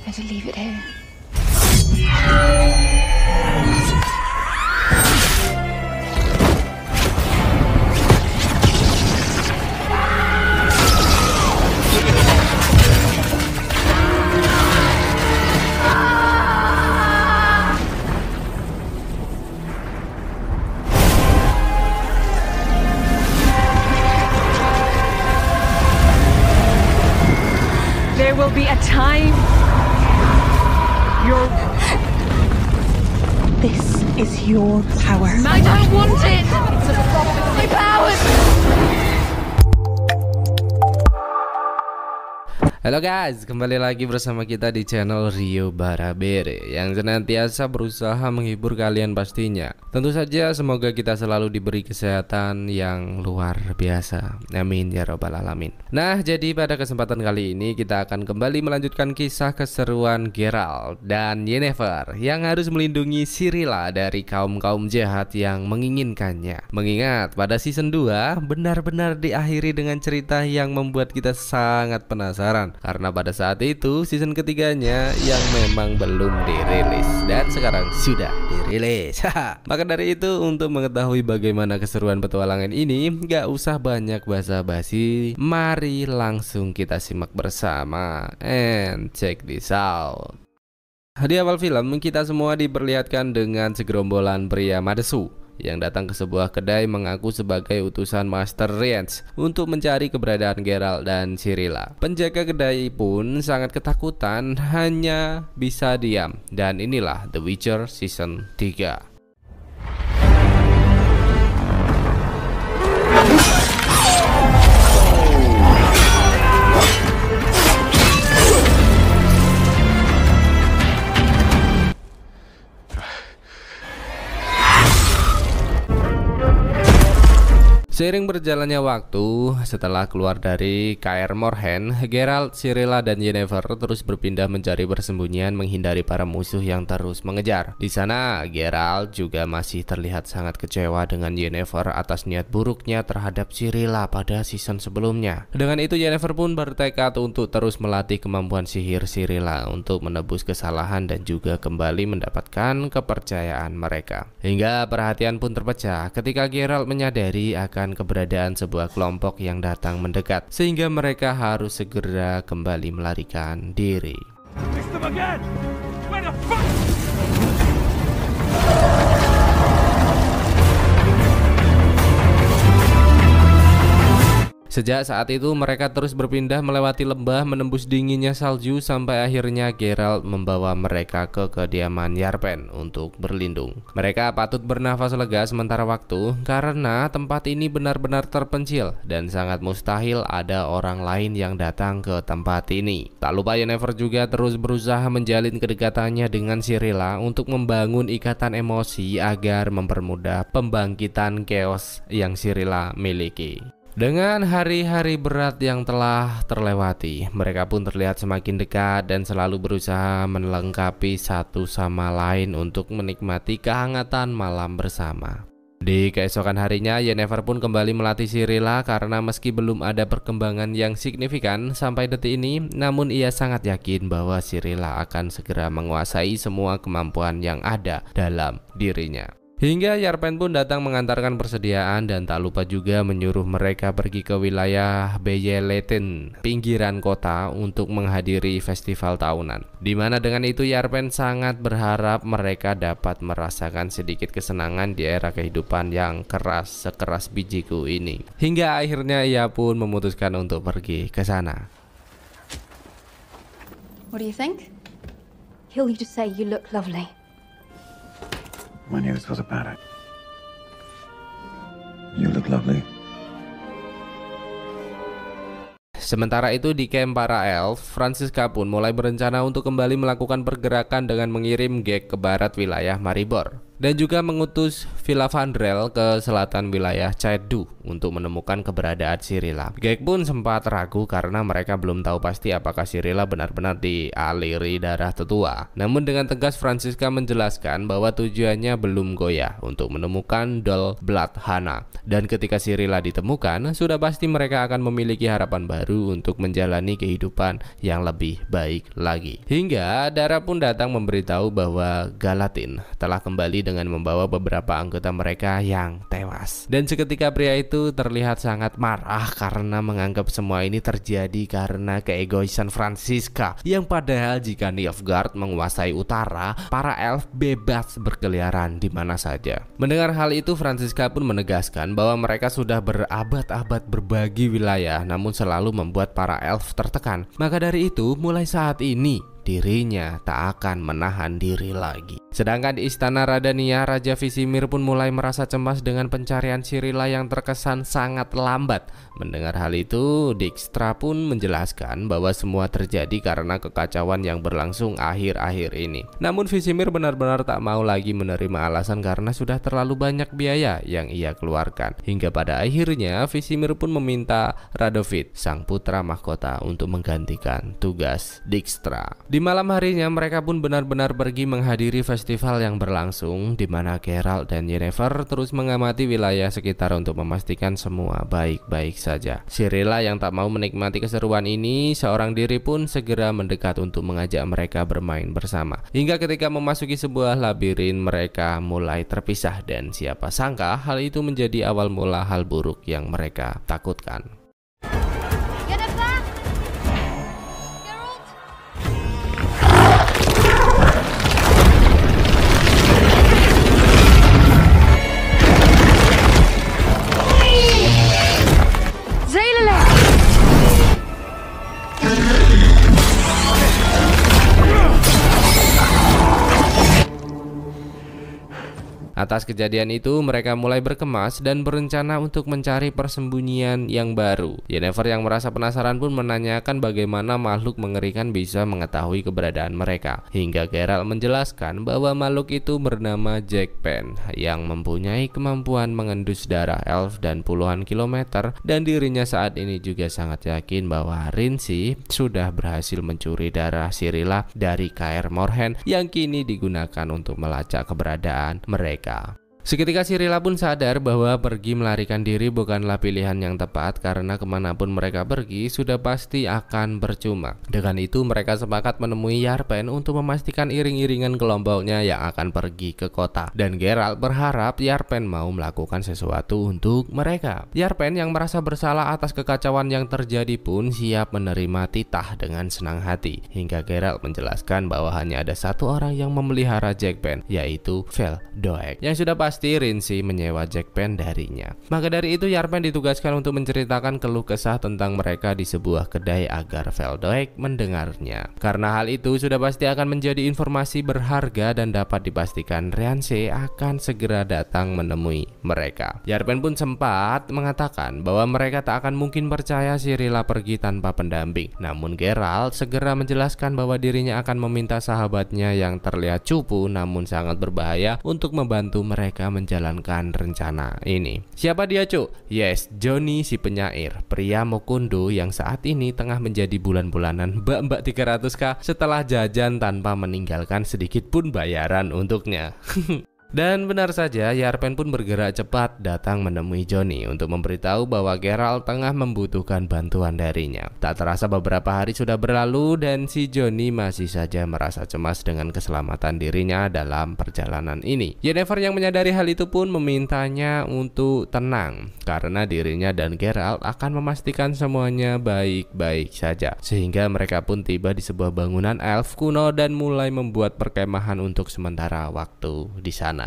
Better leave it here. There will be a time. This is your power. I don't want it. It's a problem. My powers. Halo guys, kembali lagi bersama kita di channel Rio Barabere yang senantiasa berusaha menghibur kalian pastinya. Tentu saja semoga kita selalu diberi kesehatan yang luar biasa. Amin ya robbal alamin. Nah, jadi pada kesempatan kali ini kita akan kembali melanjutkan kisah keseruan Geralt dan Yennefer yang harus melindungi Cirilla dari kaum-kaum jahat yang menginginkannya. Mengingat pada season 2 benar-benar diakhiri dengan cerita yang membuat kita sangat penasaran. Karena pada saat itu season ketiganya yang memang belum dirilis dan sekarang sudah dirilis. Maka dari itu untuk mengetahui bagaimana keseruan petualangan ini, gak usah banyak basa-basi, mari langsung kita simak bersama. And check this out. Di awal film kita semua diperlihatkan dengan segerombolan pria Madesu yang datang ke sebuah kedai mengaku sebagai utusan Master Rience untuk mencari keberadaan Geralt dan Cirilla. Penjaga kedai pun sangat ketakutan, hanya bisa diam. Dan inilah The Witcher Season 3. Seiring berjalannya waktu, setelah keluar dari Kaer Morhen, Geralt, Cirilla, dan Yennefer terus berpindah mencari persembunyian menghindari para musuh yang terus mengejar. Di sana, Geralt juga masih terlihat sangat kecewa dengan Yennefer atas niat buruknya terhadap Cirilla pada season sebelumnya. Dengan itu, Yennefer pun bertekad untuk terus melatih kemampuan sihir Cirilla untuk menebus kesalahan dan juga kembali mendapatkan kepercayaan mereka. Hingga perhatian pun terpecah ketika Geralt menyadari akan keberadaan sebuah kelompok yang datang mendekat, sehingga mereka harus segera kembali melarikan diri. Sejak saat itu mereka terus berpindah melewati lembah menembus dinginnya salju sampai akhirnya Geralt membawa mereka ke kediaman Yarpen untuk berlindung. Mereka patut bernafas lega sementara waktu karena tempat ini benar-benar terpencil dan sangat mustahil ada orang lain yang datang ke tempat ini. Tak lupa Yennefer juga terus berusaha menjalin kedekatannya dengan Cirilla untuk membangun ikatan emosi agar mempermudah pembangkitan chaos yang Cirilla miliki. Dengan hari-hari berat yang telah terlewati, mereka pun terlihat semakin dekat dan selalu berusaha melengkapi satu sama lain untuk menikmati kehangatan malam bersama. Di keesokan harinya, Yennefer pun kembali melatih Cirilla karena meski belum ada perkembangan yang signifikan sampai detik ini, namun ia sangat yakin bahwa Cirilla akan segera menguasai semua kemampuan yang ada dalam dirinya. Hingga Yarpen pun datang mengantarkan persediaan dan tak lupa juga menyuruh mereka pergi ke wilayah Beyeleten, pinggiran kota untuk menghadiri festival tahunan. Dimana dengan itu Yarpen sangat berharap mereka dapat merasakan sedikit kesenangan di era kehidupan yang keras sekeras bijiku ini. Hingga akhirnya ia pun memutuskan untuk pergi ke sana. What do you think? He'll just say you look lovely. My news was about it. You look lovely. Sementara itu di camp para elf, Franziska pun mulai berencana untuk kembali melakukan pergerakan dengan mengirim Gek ke barat wilayah Maribor. dan juga mengutus Filavandrel ke selatan wilayah Chengdu untuk menemukan keberadaan Cirilla. Gek pun sempat ragu karena mereka belum tahu pasti apakah Cirilla benar-benar dialiri darah tetua. Namun dengan tegas Franziska menjelaskan bahwa tujuannya belum goyah untuk menemukan Dol Blood Hana, dan ketika Cirilla ditemukan sudah pasti mereka akan memiliki harapan baru untuk menjalani kehidupan yang lebih baik lagi. Hingga Dara pun datang memberitahu bahwa Galatin telah kembali dengan membawa beberapa anggota mereka yang tewas. Dan seketika pria itu terlihat sangat marah karena menganggap semua ini terjadi karena keegoisan Franziska, yang padahal jika Nilfgaard menguasai utara, para elf bebas berkeliaran di mana saja. Mendengar hal itu, Franziska pun menegaskan bahwa mereka sudah berabad-abad berbagi wilayah namun selalu membuat para elf tertekan. Maka dari itu, mulai saat ini dirinya tak akan menahan diri lagi. Sedangkan di istana Radania, Raja Vizimir pun mulai merasa cemas dengan pencarian Cirilla yang terkesan sangat lambat. Mendengar hal itu, Dijkstra pun menjelaskan bahwa semua terjadi karena kekacauan yang berlangsung akhir-akhir ini. Namun Vizimir benar-benar tak mau lagi menerima alasan karena sudah terlalu banyak biaya yang ia keluarkan. Hingga pada akhirnya Vizimir pun meminta Radovid, sang putra mahkota, untuk menggantikan tugas Dijkstra. Di malam harinya mereka pun benar-benar pergi menghadiri festival yang berlangsung, di mana Geralt dan Yennefer terus mengamati wilayah sekitar untuk memastikan semua baik-baik saja. Cirilla yang tak mau menikmati keseruan ini seorang diri pun segera mendekat untuk mengajak mereka bermain bersama. Hingga ketika memasuki sebuah labirin mereka mulai terpisah, dan siapa sangka hal itu menjadi awal mula hal buruk yang mereka takutkan. Atas kejadian itu, mereka mulai berkemas dan berencana untuk mencari persembunyian yang baru. Yennefer yang merasa penasaran pun menanyakan bagaimana makhluk mengerikan bisa mengetahui keberadaan mereka. Hingga Geralt menjelaskan bahwa makhluk itu bernama Jackpen, yang mempunyai kemampuan mengendus darah elf dan puluhan kilometer, dan dirinya saat ini juga sangat yakin bahwa Rinsi sudah berhasil mencuri darah Cirilla dari Kaer Morhen yang kini digunakan untuk melacak keberadaan mereka. Seketika Cirilla pun sadar bahwa pergi melarikan diri bukanlah pilihan yang tepat karena kemanapun mereka pergi sudah pasti akan percuma. Dengan itu mereka sepakat menemui Yarpen untuk memastikan iring-iringan kelompoknya yang akan pergi ke kota. Dan Geralt berharap Yarpen mau melakukan sesuatu untuk mereka. Yarpen yang merasa bersalah atas kekacauan yang terjadi pun siap menerima titah dengan senang hati. Hingga Geralt menjelaskan bahwa hanya ada satu orang yang memelihara Jackpen, yaitu Veldoek, yang sudah pasti Rinsi menyewa Jackpen darinya. Maka dari itu Yarpen ditugaskan untuk menceritakan keluh kesah tentang mereka di sebuah kedai agar Veldoek mendengarnya. Karena hal itu sudah pasti akan menjadi informasi berharga dan dapat dipastikan Rianse akan segera datang menemui mereka. Yarpen pun sempat mengatakan bahwa mereka tak akan mungkin percaya Cirilla pergi tanpa pendamping. Namun Geralt segera menjelaskan bahwa dirinya akan meminta sahabatnya yang terlihat cupu namun sangat berbahaya untuk membantu mereka menjalankan rencana ini. Siapa dia, Cuk? Yes, Johnny si penyair, pria Mokundo yang saat ini tengah menjadi bulan-bulanan mbak-mbak 300k setelah jajan tanpa meninggalkan sedikit pun bayaran untuknya. Dan benar saja, Yarpen pun bergerak cepat datang menemui Johnny untuk memberitahu bahwa Geralt tengah membutuhkan bantuan darinya. Tak terasa beberapa hari sudah berlalu dan si Johnny masih saja merasa cemas dengan keselamatan dirinya dalam perjalanan ini. Yennefer yang menyadari hal itu pun memintanya untuk tenang karena dirinya dan Geralt akan memastikan semuanya baik-baik saja. Sehingga mereka pun tiba di sebuah bangunan elf kuno dan mulai membuat perkemahan untuk sementara waktu di sana.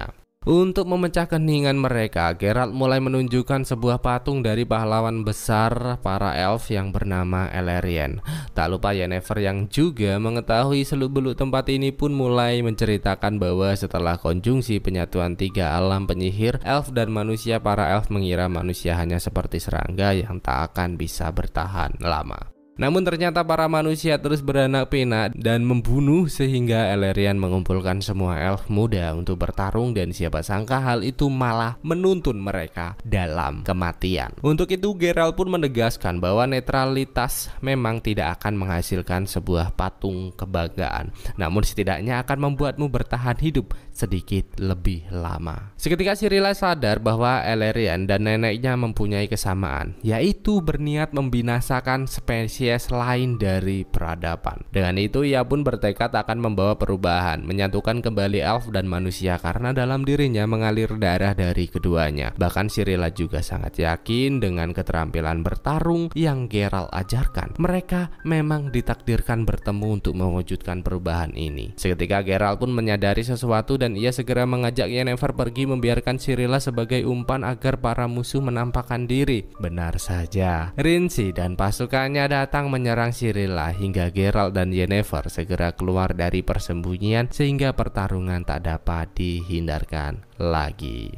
Untuk memecah keheningan mereka, Geralt mulai menunjukkan sebuah patung dari pahlawan besar para elf yang bernama Elarian. Tak lupa Yennefer yang juga mengetahui seluk-beluk tempat ini pun mulai menceritakan bahwa setelah konjungsi penyatuan tiga alam penyihir, elf dan manusia, para elf mengira manusia hanya seperti serangga yang tak akan bisa bertahan lama. Namun ternyata para manusia terus beranak pinak dan membunuh sehingga Elerian mengumpulkan semua elf muda untuk bertarung, dan siapa sangka hal itu malah menuntun mereka dalam kematian. Untuk itu Geralt pun menegaskan bahwa netralitas memang tidak akan menghasilkan sebuah patung kebanggaan, namun setidaknya akan membuatmu bertahan hidup sedikit lebih lama. Seketika Cirilla sadar bahwa Elerian dan neneknya mempunyai kesamaan, yaitu berniat membinasakan spesies lain dari peradaban. Dengan itu ia pun bertekad akan membawa perubahan, menyatukan kembali elf dan manusia karena dalam dirinya mengalir darah dari keduanya. Bahkan Cirilla juga sangat yakin dengan keterampilan bertarung yang Geralt ajarkan, mereka memang ditakdirkan bertemu untuk mewujudkan perubahan ini. Seketika Geralt pun menyadari sesuatu dan ia segera mengajak Yennefer pergi membiarkan Cirilla sebagai umpan agar para musuh menampakkan diri. Benar saja, Rincy dan pasukannya datang menyerang Cirilla hingga Geralt dan Yennefer segera keluar dari persembunyian sehingga pertarungan tak dapat dihindarkan lagi.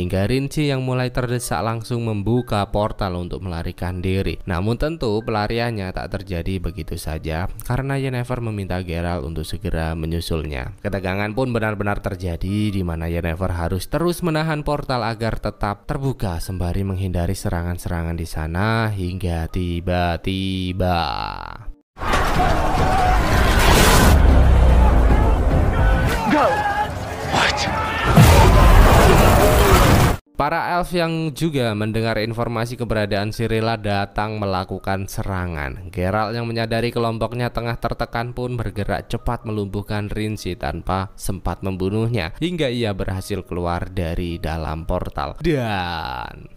Hingga Rincy yang mulai terdesak langsung membuka portal untuk melarikan diri. Namun tentu pelariannya tak terjadi begitu saja karena Yennefer meminta Geralt untuk segera menyusulnya. Ketegangan pun benar-benar terjadi di mana Yennefer harus terus menahan portal agar tetap terbuka sembari menghindari serangan-serangan di sana hingga tiba-tiba para elf yang juga mendengar informasi keberadaan Cirilla datang melakukan serangan. Geralt yang menyadari kelompoknya tengah tertekan pun bergerak cepat melumpuhkan Rincy tanpa sempat membunuhnya hingga ia berhasil keluar dari dalam portal. Dan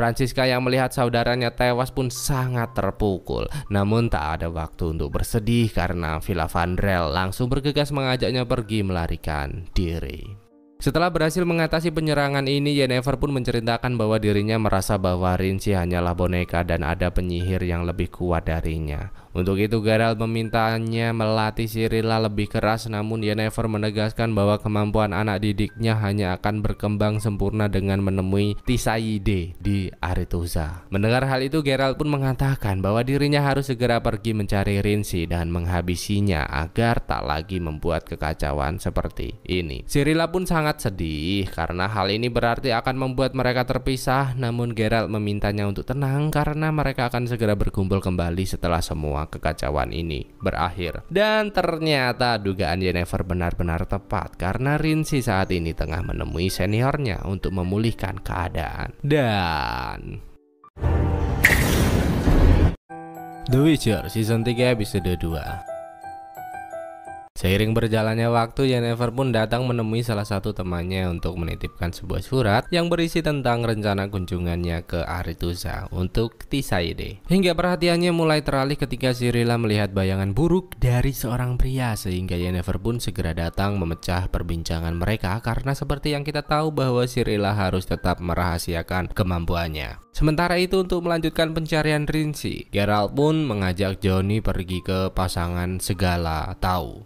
Franziska yang melihat saudaranya tewas pun sangat terpukul. Namun tak ada waktu untuk bersedih karena Filavandrel langsung bergegas mengajaknya pergi melarikan diri. Setelah berhasil mengatasi penyerangan ini, Yennefer pun menceritakan bahwa dirinya merasa bahwa Rincy hanyalah boneka dan ada penyihir yang lebih kuat darinya. Untuk itu Geralt memintanya melatih Cirilla lebih keras, namun Yennefer menegaskan bahwa kemampuan anak didiknya hanya akan berkembang sempurna dengan menemui Tisaide di Aretuza. Mendengar hal itu Geralt pun mengatakan bahwa dirinya harus segera pergi mencari Rincy dan menghabisinya agar tak lagi membuat kekacauan seperti ini. Cirilla pun sangat sedih karena hal ini berarti akan membuat mereka terpisah, namun Geralt memintanya untuk tenang karena mereka akan segera berkumpul kembali setelah semua kekacauan ini berakhir. Dan ternyata dugaan Yennefer benar-benar tepat karena Rincy saat ini tengah menemui seniornya untuk memulihkan keadaan. Dan The Witcher Season 3 episode 2. Seiring berjalannya waktu, Yennefer pun datang menemui salah satu temannya untuk menitipkan sebuah surat yang berisi tentang rencana kunjungannya ke Aretuza untuk Tisaide. Hingga perhatiannya mulai teralih ketika Cirilla melihat bayangan buruk dari seorang pria, sehingga Yennefer pun segera datang memecah perbincangan mereka karena seperti yang kita tahu bahwa Cirilla harus tetap merahasiakan kemampuannya. Sementara itu untuk melanjutkan pencarian Rincy, Geralt pun mengajak Johnny pergi ke pasangan segala tahu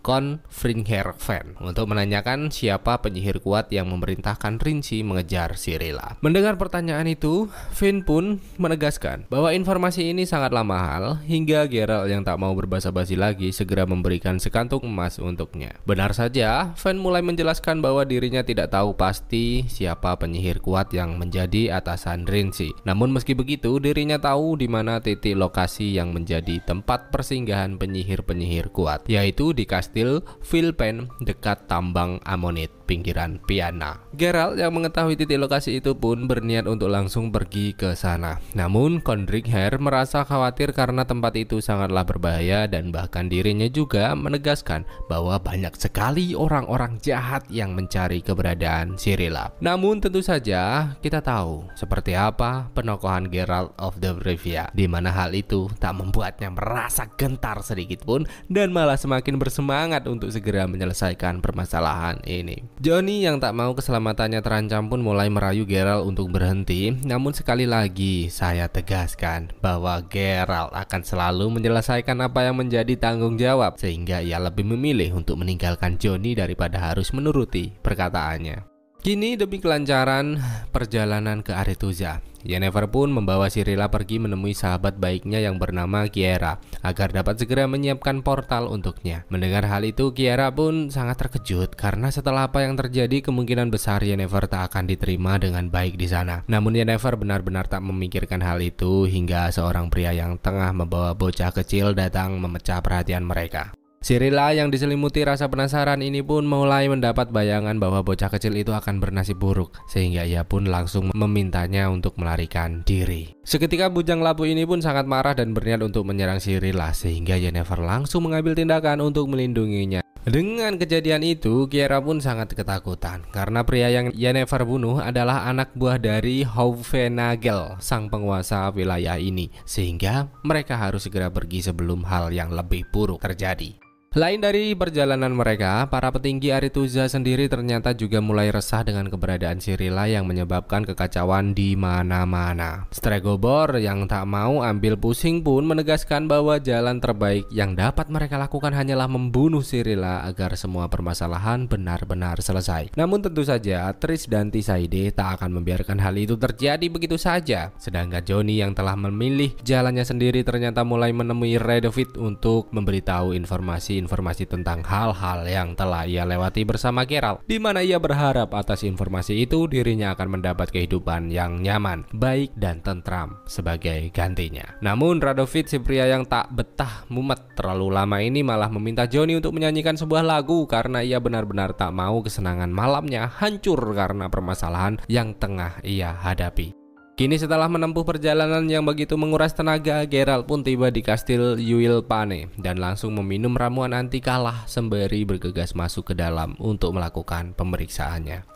Fringerven untuk menanyakan siapa penyihir kuat yang memerintahkan Rincy mengejar Cirilla. Mendengar pertanyaan itu, Finn pun menegaskan bahwa informasi ini sangatlah mahal hingga Geralt yang tak mau berbasa-basi lagi segera memberikan sekantung emas untuknya. Benar saja, Finn mulai menjelaskan bahwa dirinya tidak tahu pasti siapa penyihir kuat yang menjadi atasan Rincy. Namun Namun meski begitu, dirinya tahu di mana titik lokasi yang menjadi tempat persinggahan penyihir-penyihir kuat, yaitu di Kastil Vilpen dekat tambang Ammonite pinggiran Piana. Geralt yang mengetahui titik lokasi itu pun berniat untuk langsung pergi ke sana. Namun Condrickher merasa khawatir karena tempat itu sangatlah berbahaya dan bahkan dirinya juga menegaskan bahwa banyak sekali orang-orang jahat yang mencari keberadaan Cirilla. Namun tentu saja kita tahu seperti apa penokohan Geralt of the Rivia, di mana hal itu tak membuatnya merasa gentar sedikit pun dan malah semakin bersemangat untuk segera menyelesaikan permasalahan ini. Johnny yang tak mau keselamatannya terancam pun mulai merayu Geralt untuk berhenti. Namun sekali lagi saya tegaskan bahwa Geralt akan selalu menyelesaikan apa yang menjadi tanggung jawab, sehingga ia lebih memilih untuk meninggalkan Johnny daripada harus menuruti perkataannya. Kini demi kelancaran perjalanan ke Aretuza, Yennefer pun membawa Cirilla pergi menemui sahabat baiknya yang bernama Kiera agar dapat segera menyiapkan portal untuknya. Mendengar hal itu, Kiera pun sangat terkejut karena setelah apa yang terjadi kemungkinan besar Yennefer tak akan diterima dengan baik di sana. Namun Yennefer benar-benar tak memikirkan hal itu hingga seorang pria yang tengah membawa bocah kecil datang memecah perhatian mereka. Cirilla yang diselimuti rasa penasaran ini pun mulai mendapat bayangan bahwa bocah kecil itu akan bernasib buruk, sehingga ia pun langsung memintanya untuk melarikan diri. Seketika bujang labu ini pun sangat marah dan berniat untuk menyerang Cirilla, sehingga Yennefer langsung mengambil tindakan untuk melindunginya. Dengan kejadian itu, Kiera pun sangat ketakutan karena pria yang Yennefer bunuh adalah anak buah dari Hauvenagel, sang penguasa wilayah ini, sehingga mereka harus segera pergi sebelum hal yang lebih buruk terjadi. Lain dari perjalanan mereka, para petinggi Aretuza sendiri ternyata juga mulai resah dengan keberadaan Cirilla yang menyebabkan kekacauan di mana-mana. Stregobor yang tak mau ambil pusing pun menegaskan bahwa jalan terbaik yang dapat mereka lakukan hanyalah membunuh Cirilla agar semua permasalahan benar-benar selesai. Namun tentu saja Triss dan Tisaide tak akan membiarkan hal itu terjadi begitu saja. Sedangkan Johnny yang telah memilih jalannya sendiri ternyata mulai menemui Radovid untuk memberitahu informasi tentang hal-hal yang telah ia lewati bersama Geralt, di mana ia berharap atas informasi itu dirinya akan mendapat kehidupan yang nyaman, baik dan tentram sebagai gantinya. Namun Radovid, si pria yang tak betah mumet terlalu lama ini, malah meminta Johnny untuk menyanyikan sebuah lagu karena ia benar-benar tak mau kesenangan malamnya hancur karena permasalahan yang tengah ia hadapi. Kini setelah menempuh perjalanan yang begitu menguras tenaga, Geralt pun tiba di Kastil Yuilpane dan langsung meminum ramuan anti kalah sembari bergegas masuk ke dalam untuk melakukan pemeriksaannya.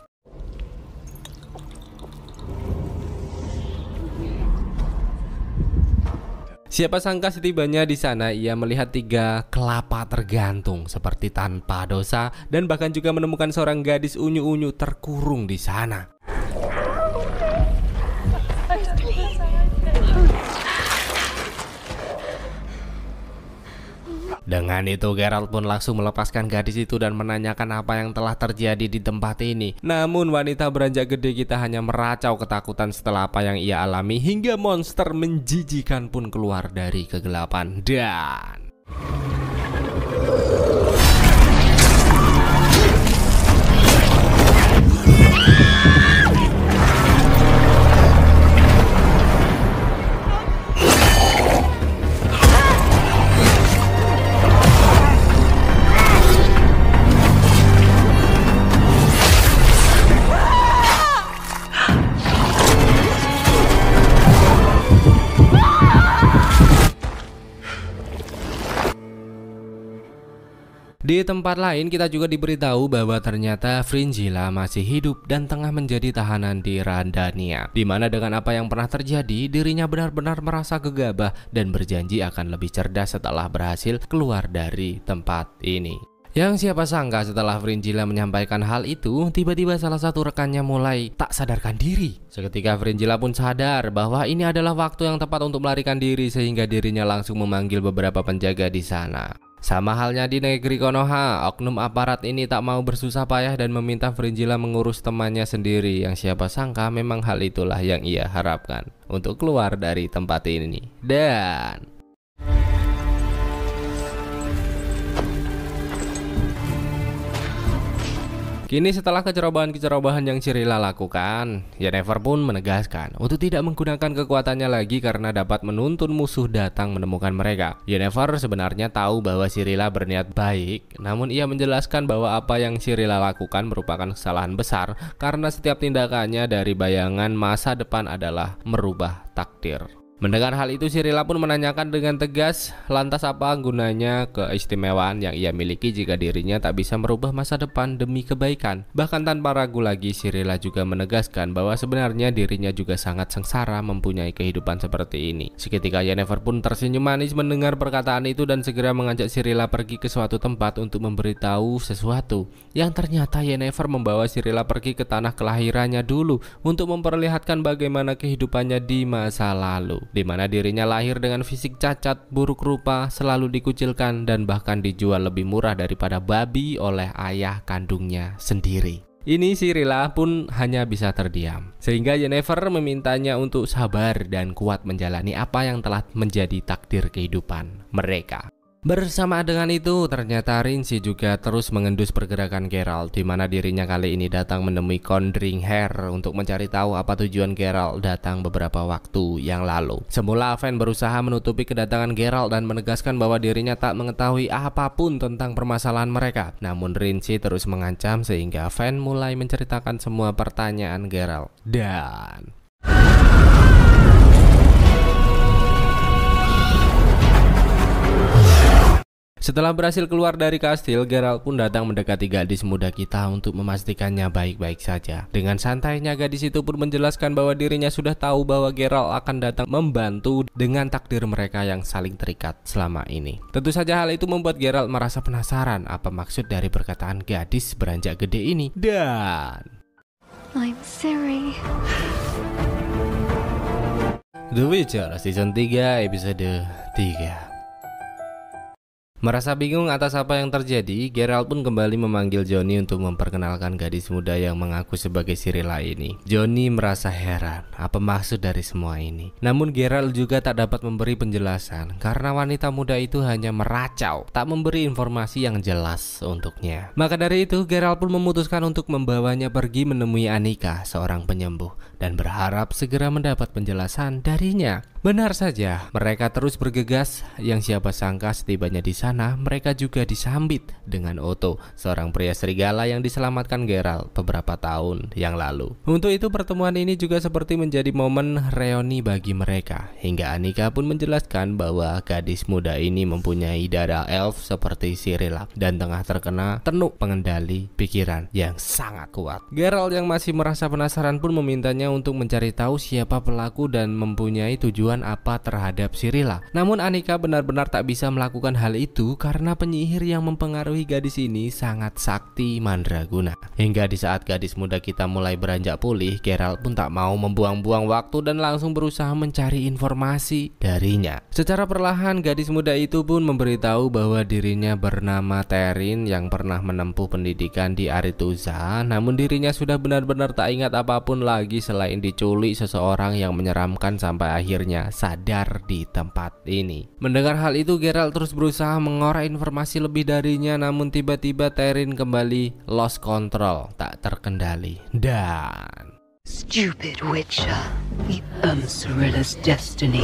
Siapa sangka setibanya di sana ia melihat 3 kelapa tergantung seperti tanpa dosa dan bahkan juga menemukan seorang gadis unyu-unyu terkurung di sana. Dengan itu Geralt pun langsung melepaskan gadis itu dan menanyakan apa yang telah terjadi di tempat ini. Namun wanita beranjak gede kita hanya meracau ketakutan setelah apa yang ia alami hingga monster menjijikan pun keluar dari kegelapan dan... Di tempat lain kita juga diberitahu bahwa ternyata Fringilla masih hidup dan tengah menjadi tahanan di Randania, di mana dengan apa yang pernah terjadi dirinya benar-benar merasa gegabah dan berjanji akan lebih cerdas setelah berhasil keluar dari tempat ini. Yang siapa sangka setelah Fringilla menyampaikan hal itu, tiba-tiba salah satu rekannya mulai tak sadarkan diri. Seketika Fringilla pun sadar bahwa ini adalah waktu yang tepat untuk melarikan diri, sehingga dirinya langsung memanggil beberapa penjaga di sana. Sama halnya di negeri Konoha, oknum aparat ini tak mau bersusah payah dan meminta Fringilla mengurus temannya sendiri, yang siapa sangka memang hal itulah yang ia harapkan untuk keluar dari tempat ini. Dan Kini setelah kecerobohan-kecerobohan yang Cirilla lakukan, Yennefer pun menegaskan untuk tidak menggunakan kekuatannya lagi karena dapat menuntun musuh datang menemukan mereka. Yennefer sebenarnya tahu bahwa Cirilla berniat baik, namun ia menjelaskan bahwa apa yang Cirilla lakukan merupakan kesalahan besar karena setiap tindakannya dari bayangan masa depan adalah merubah takdir. Mendengar hal itu, Cirilla pun menanyakan dengan tegas, lantas apa gunanya keistimewaan yang ia miliki jika dirinya tak bisa merubah masa depan demi kebaikan. Bahkan tanpa ragu lagi, Cirilla juga menegaskan bahwa sebenarnya dirinya juga sangat sengsara mempunyai kehidupan seperti ini. Seketika Yennefer pun tersenyum manis mendengar perkataan itu dan segera mengajak Cirilla pergi ke suatu tempat untuk memberitahu sesuatu. Yang ternyata Yennefer membawa Cirilla pergi ke tanah kelahirannya dulu untuk memperlihatkan bagaimana kehidupannya di masa lalu, di mana dirinya lahir dengan fisik cacat, buruk rupa, selalu dikucilkan dan bahkan dijual lebih murah daripada babi oleh ayah kandungnya sendiri. Ini Cirilla pun hanya bisa terdiam, sehingga Yennefer memintanya untuk sabar dan kuat menjalani apa yang telah menjadi takdir kehidupan mereka. Bersama dengan itu, ternyata Rincy juga terus mengendus pergerakan Geralt, di mana dirinya kali ini datang menemui Condring Hair untuk mencari tahu apa tujuan Geralt datang beberapa waktu yang lalu. Semula Fen berusaha menutupi kedatangan Geralt dan menegaskan bahwa dirinya tak mengetahui apapun tentang permasalahan mereka. Namun Rincy terus mengancam sehingga Fen mulai menceritakan semua pertanyaan Geralt. Dan setelah berhasil keluar dari kastil, Geralt pun datang mendekati gadis muda kita untuk memastikannya baik-baik saja. Dengan santainya gadis itu pun menjelaskan bahwa dirinya sudah tahu bahwa Geralt akan datang membantu dengan takdir mereka yang saling terikat selama ini. Tentu saja hal itu membuat Geralt merasa penasaran apa maksud dari perkataan gadis beranjak gede ini. Dan I'm Ciri. The Witcher Season 3 Episode 3. Merasa bingung atas apa yang terjadi, Geralt pun kembali memanggil Johnny untuk memperkenalkan gadis muda yang mengaku sebagai Cirilla ini. Johnny merasa heran apa maksud dari semua ini. Namun Geralt juga tak dapat memberi penjelasan karena wanita muda itu hanya meracau, tak memberi informasi yang jelas untuknya. Maka dari itu Geralt pun memutuskan untuk membawanya pergi menemui Annika, seorang penyembuh, dan berharap segera mendapat penjelasan darinya. Benar saja, mereka terus bergegas, yang siapa sangka setibanya di sana mereka juga disambit dengan Otto, seorang pria serigala yang diselamatkan Geralt beberapa tahun yang lalu. Untuk itu pertemuan ini juga seperti menjadi momen reuni bagi mereka, hingga Annika pun menjelaskan bahwa gadis muda ini mempunyai darah elf seperti Cirilla dan tengah terkena tenuk pengendali pikiran yang sangat kuat. Geralt yang masih merasa penasaran pun memintanya untuk mencari tahu siapa pelaku dan mempunyai tujuan apa terhadap Cirilla. Namun Annika benar-benar tak bisa melakukan hal itu karena penyihir yang mempengaruhi gadis ini sangat sakti mandraguna. Hingga di saat gadis muda kita mulai beranjak pulih, Geralt pun tak mau membuang-buang waktu dan langsung berusaha mencari informasi darinya. Secara perlahan gadis muda itu pun memberitahu bahwa dirinya bernama Terin yang pernah menempuh pendidikan di Aretuza, namun dirinya sudah benar-benar tak ingat apapun lagi selain diculik seseorang yang menyeramkan sampai akhirnya sadar di tempat ini. Mendengar hal itu, Geralt terus berusaha mengorek informasi lebih darinya, namun tiba-tiba Terin kembali lost control, tak terkendali. Dan Stupid Witcher, he owns Cirilla's destiny.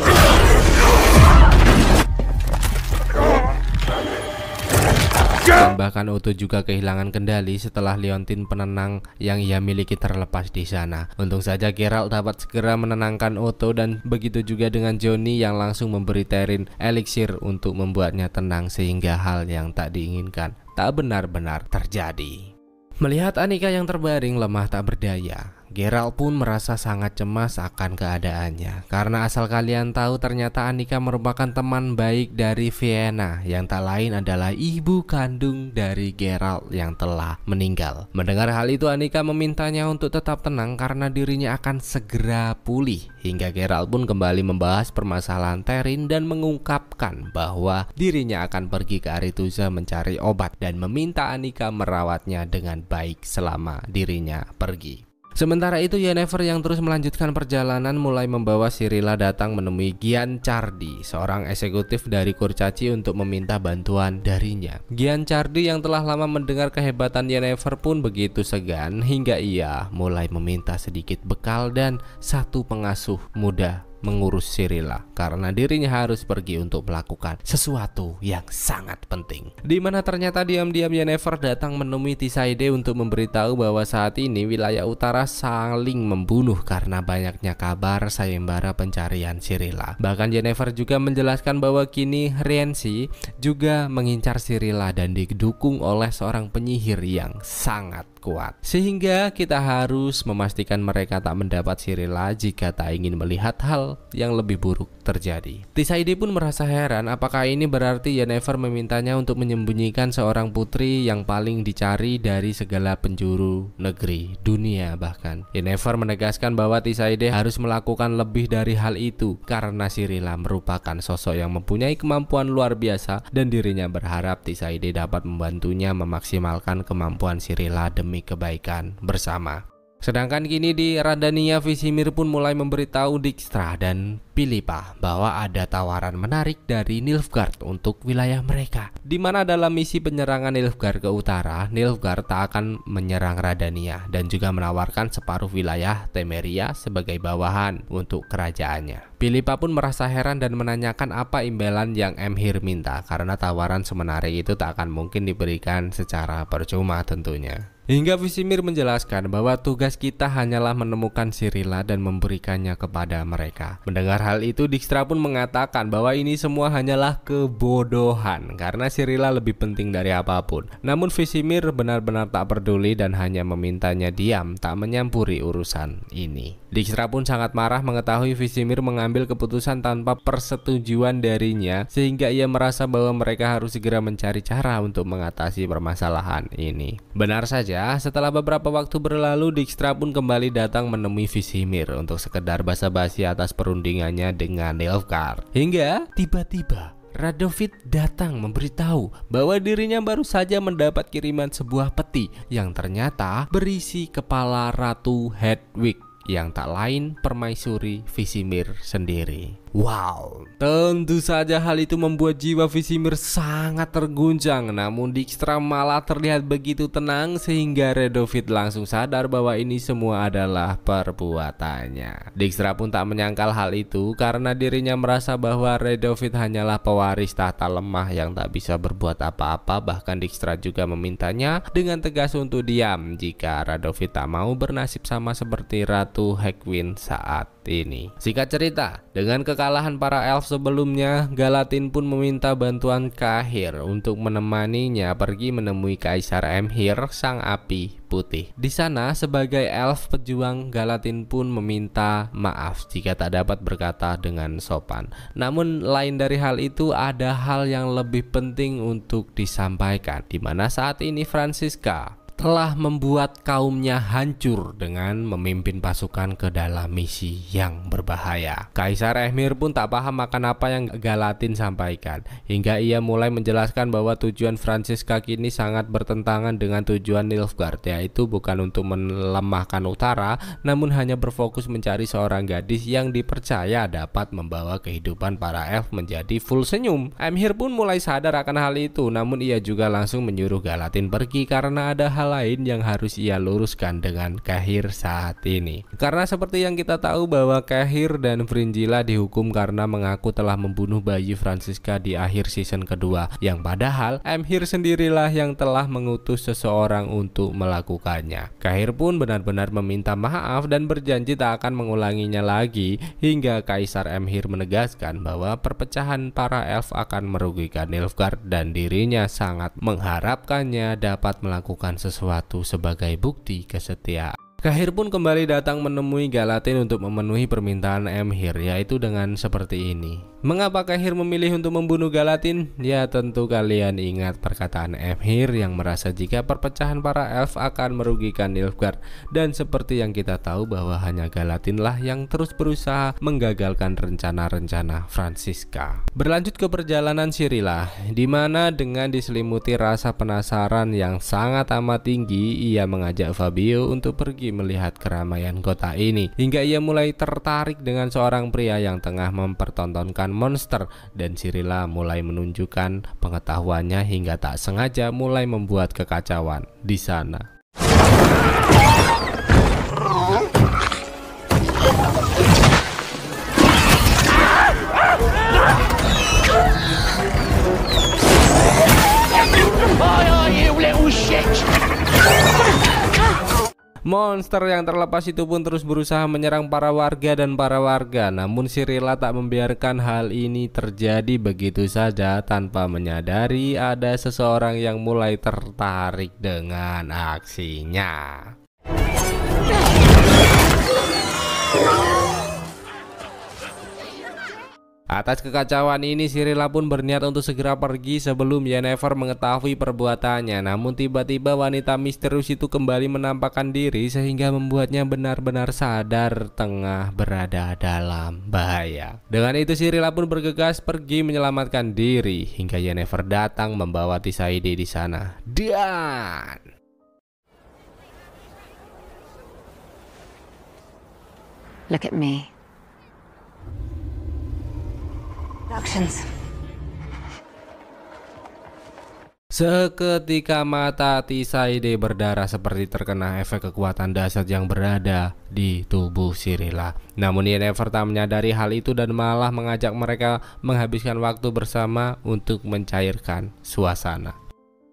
Dan bahkan Otto juga kehilangan kendali setelah liontin penenang yang ia miliki terlepas di sana. Untung saja Geralt dapat segera menenangkan Otto, dan begitu juga dengan Johnny yang langsung memberi Terin eliksir untuk membuatnya tenang sehingga hal yang tak diinginkan tak benar-benar terjadi. Melihat Annika yang terbaring lemah tak berdaya, Geralt pun merasa sangat cemas akan keadaannya. Karena asal kalian tahu, ternyata Annika merupakan teman baik dari Vienna yang tak lain adalah ibu kandung dari Geralt yang telah meninggal. Mendengar hal itu, Annika memintanya untuk tetap tenang karena dirinya akan segera pulih. Hingga Geralt pun kembali membahas permasalahan Terin dan mengungkapkan bahwa dirinya akan pergi ke Aretuza mencari obat dan meminta Annika merawatnya dengan baik selama dirinya pergi. Sementara itu Yennefer yang terus melanjutkan perjalanan mulai membawa Cirilla datang menemui Gianchardi, seorang eksekutif dari kurcaci untuk meminta bantuan darinya. Gianchardi yang telah lama mendengar kehebatan Yennefer pun begitu segan hingga ia mulai meminta sedikit bekal dan satu pengasuh muda mengurus Cirilla karena dirinya harus pergi untuk melakukan sesuatu yang sangat penting. Di mana ternyata diam-diam Yennefer datang menemui Tisaide untuk memberitahu bahwa saat ini wilayah utara saling membunuh karena banyaknya kabar sayembara pencarian Cirilla. Bahkan Yennefer juga menjelaskan bahwa kini Rienzi juga mengincar Cirilla dan didukung oleh seorang penyihir yang sangat kuat, sehingga kita harus memastikan mereka tak mendapat Cirilla jika tak ingin melihat hal yang lebih buruk terjadi. Tisaide pun merasa heran apakah ini berarti Yennefer memintanya untuk menyembunyikan seorang putri yang paling dicari dari segala penjuru negeri dunia. Bahkan Yennefer menegaskan bahwa Tisaide harus melakukan lebih dari hal itu karena Cirilla merupakan sosok yang mempunyai kemampuan luar biasa dan dirinya berharap Tisaide dapat membantunya memaksimalkan kemampuan Cirilla demi kebaikan bersama. Sedangkan kini di Radania, Vizimir pun mulai memberitahu Dijkstra dan Philippa bahwa ada tawaran menarik dari Nilfgaard untuk wilayah mereka, di mana dalam misi penyerangan Nilfgaard ke utara, Nilfgaard tak akan menyerang Radania dan juga menawarkan separuh wilayah Temeria sebagai bawahan untuk kerajaannya. Philippa pun merasa heran dan menanyakan apa imbalan yang Emhyr minta karena tawaran semenarik itu tak akan mungkin diberikan secara percuma tentunya. Hingga Vizimir menjelaskan bahwa tugas kita hanyalah menemukan Cirilla dan memberikannya kepada mereka. Mendengar hal itu, Dijkstra pun mengatakan bahwa ini semua hanyalah kebodohan karena Cirilla lebih penting dari apapun. Namun Vizimir benar-benar tak peduli dan hanya memintanya diam, tak menyampuri urusan ini. Dijkstra pun sangat marah mengetahui Vizimir mengambil keputusan tanpa persetujuan darinya, sehingga ia merasa bahwa mereka harus segera mencari cara untuk mengatasi permasalahan ini. Benar saja, setelah beberapa waktu berlalu, Dijkstra pun kembali datang menemui Vizimir untuk sekedar basa-basi atas perundingannya dengan Nilfgaard. Hingga tiba-tiba Radovid datang memberitahu bahwa dirinya baru saja mendapat kiriman sebuah peti yang ternyata berisi kepala Ratu Hedwig yang tak lain permaisuri Vizimir sendiri. Wow, tentu saja hal itu membuat jiwa Vizimir sangat terguncang. Namun Dijkstra malah terlihat begitu tenang sehingga Radovid langsung sadar bahwa ini semua adalah perbuatannya. Dijkstra pun tak menyangkal hal itu karena dirinya merasa bahwa Radovid hanyalah pewaris tahta lemah yang tak bisa berbuat apa-apa. Bahkan Dijkstra juga memintanya dengan tegas untuk diam jika Radovid tak mau bernasib sama seperti Ratu Hegwin saat ini. Singkat cerita, dengan kekalahan para elf sebelumnya, Galadin pun meminta bantuan Cahir untuk menemaninya pergi menemui Kaisar Emhyr, sang api putih. Di sana sebagai elf pejuang, Galadin pun meminta maaf jika tak dapat berkata dengan sopan. Namun lain dari hal itu, ada hal yang lebih penting untuk disampaikan, di mana saat ini Franziska telah membuat kaumnya hancur dengan memimpin pasukan ke dalam misi yang berbahaya. Kaisar Emhyr pun tak paham akan apa yang Galadin sampaikan, hingga ia mulai menjelaskan bahwa tujuan Franziska kini sangat bertentangan dengan tujuan Nilfgaard, yaitu bukan untuk melemahkan utara, namun hanya berfokus mencari seorang gadis yang dipercaya dapat membawa kehidupan para elf menjadi full senyum. Emhyr pun mulai sadar akan hal itu, namun ia juga langsung menyuruh Galadin pergi karena ada hal lain yang harus ia luruskan dengan Cahir saat ini. Karena seperti yang kita tahu bahwa Cahir dan Fringilla dihukum karena mengaku telah membunuh bayi Franziska di akhir season kedua, yang padahal Emhyr sendirilah yang telah mengutus seseorang untuk melakukannya. Cahir pun benar-benar meminta maaf dan berjanji tak akan mengulanginya lagi, hingga Kaisar Emhyr menegaskan bahwa perpecahan para elf akan merugikan Nilfgaard dan dirinya sangat mengharapkannya dapat melakukan sesuatu sebagai bukti kesetiaan. Cahir pun kembali datang menemui Galadin untuk memenuhi permintaan Emhyr, yaitu dengan seperti ini. Mengapa Cahir memilih untuk membunuh Galadin? Ya tentu kalian ingat perkataan Emhyr yang merasa jika perpecahan para elf akan merugikan Nilfgaard, dan seperti yang kita tahu bahwa hanya Galadin lah yang terus berusaha menggagalkan rencana-rencana Franziska. Berlanjut ke perjalanan Cirilla, di mana dengan diselimuti rasa penasaran yang sangat amat tinggi, ia mengajak Fabio untuk pergi pergi melihat keramaian kota ini, hingga ia mulai tertarik dengan seorang pria yang tengah mempertontonkan monster, dan Cirilla mulai menunjukkan pengetahuannya hingga tak sengaja mulai membuat kekacauan di sana. Monster yang terlepas itu pun terus berusaha menyerang para warga, namun Cirilla tak membiarkan hal ini terjadi begitu saja tanpa menyadari ada seseorang yang mulai tertarik dengan aksinya. Atas kekacauan ini, Cirilla pun berniat untuk segera pergi sebelum Yennefer mengetahui perbuatannya. Namun tiba-tiba wanita misterius itu kembali menampakkan diri sehingga membuatnya benar-benar sadar tengah berada dalam bahaya. Dengan itu Cirilla pun bergegas pergi menyelamatkan diri hingga Yennefer datang membawa Tisaide di sana. Dan Look at me. Actions. seketika mata Tisaide berdarah seperti terkena efek kekuatan dahsyat yang berada di tubuh Cirilla. Namun Yennefer tak menyadari hal itu dan malah mengajak mereka menghabiskan waktu bersama untuk mencairkan suasana.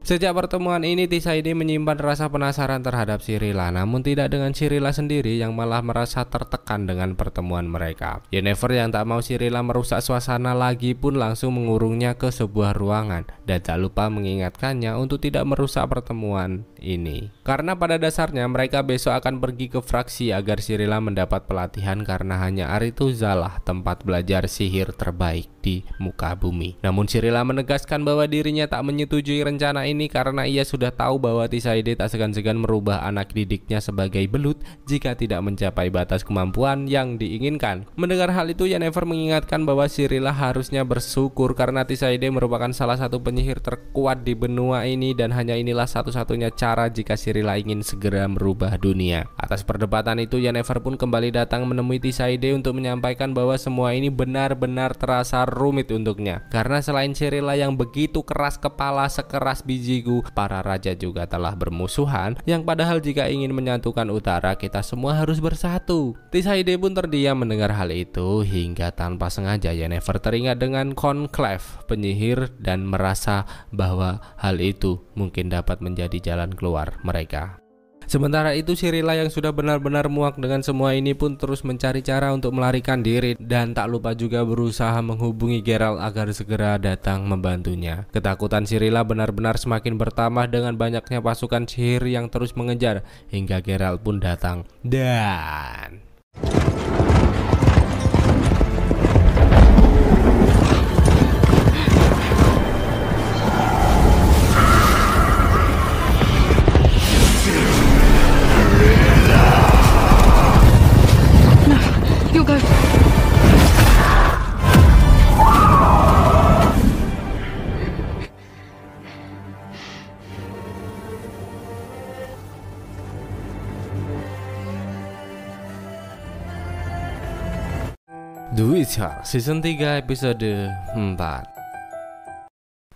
Sejak pertemuan ini Tisaide menyimpan rasa penasaran terhadap Cirilla, namun tidak dengan Cirilla sendiri yang malah merasa tertekan dengan pertemuan mereka. Yennefer yang tak mau Cirilla merusak suasana lagi pun langsung mengurungnya ke sebuah ruangan dan tak lupa mengingatkannya untuk tidak merusak pertemuan ini. Karena pada dasarnya mereka besok akan pergi ke fraksi agar Cirilla mendapat pelatihan karena hanya Aretuza lah tempat belajar sihir terbaik di muka bumi. Namun Cirilla menegaskan bahwa dirinya tak menyetujui rencana ini karena ia sudah tahu bahwa Tisaide tak segan-segan merubah anak didiknya sebagai belut jika tidak mencapai batas kemampuan yang diinginkan. Mendengar hal itu, Yennefer mengingatkan bahwa Cirilla harusnya bersyukur karena Tisaide merupakan salah satu penyihir terkuat di benua ini dan hanya inilah satu-satunya cara jika Cirilla ingin segera merubah dunia. Atas perdebatan itu, Yennefer pun kembali datang menemui Tisaide untuk menyampaikan bahwa semua ini benar-benar terasa rumit untuknya karena selain Cirilla yang begitu keras kepala sekeras bijiku, para raja juga telah bermusuhan yang padahal jika ingin menyatukan utara kita semua harus bersatu. Tisaide pun terdiam mendengar hal itu hingga tanpa sengaja Yennefer teringat dengan Conclave penyihir dan merasa bahwa hal itu mungkin dapat menjadi jalan keluar mereka. Sementara itu Cirilla yang sudah benar-benar muak dengan semua ini pun terus mencari cara untuk melarikan diri dan tak lupa juga berusaha menghubungi Geralt agar segera datang membantunya. Ketakutan Cirilla benar-benar semakin bertambah dengan banyaknya pasukan sihir yang terus mengejar hingga Geralt pun datang dan The Witcher Season 3 episode 4.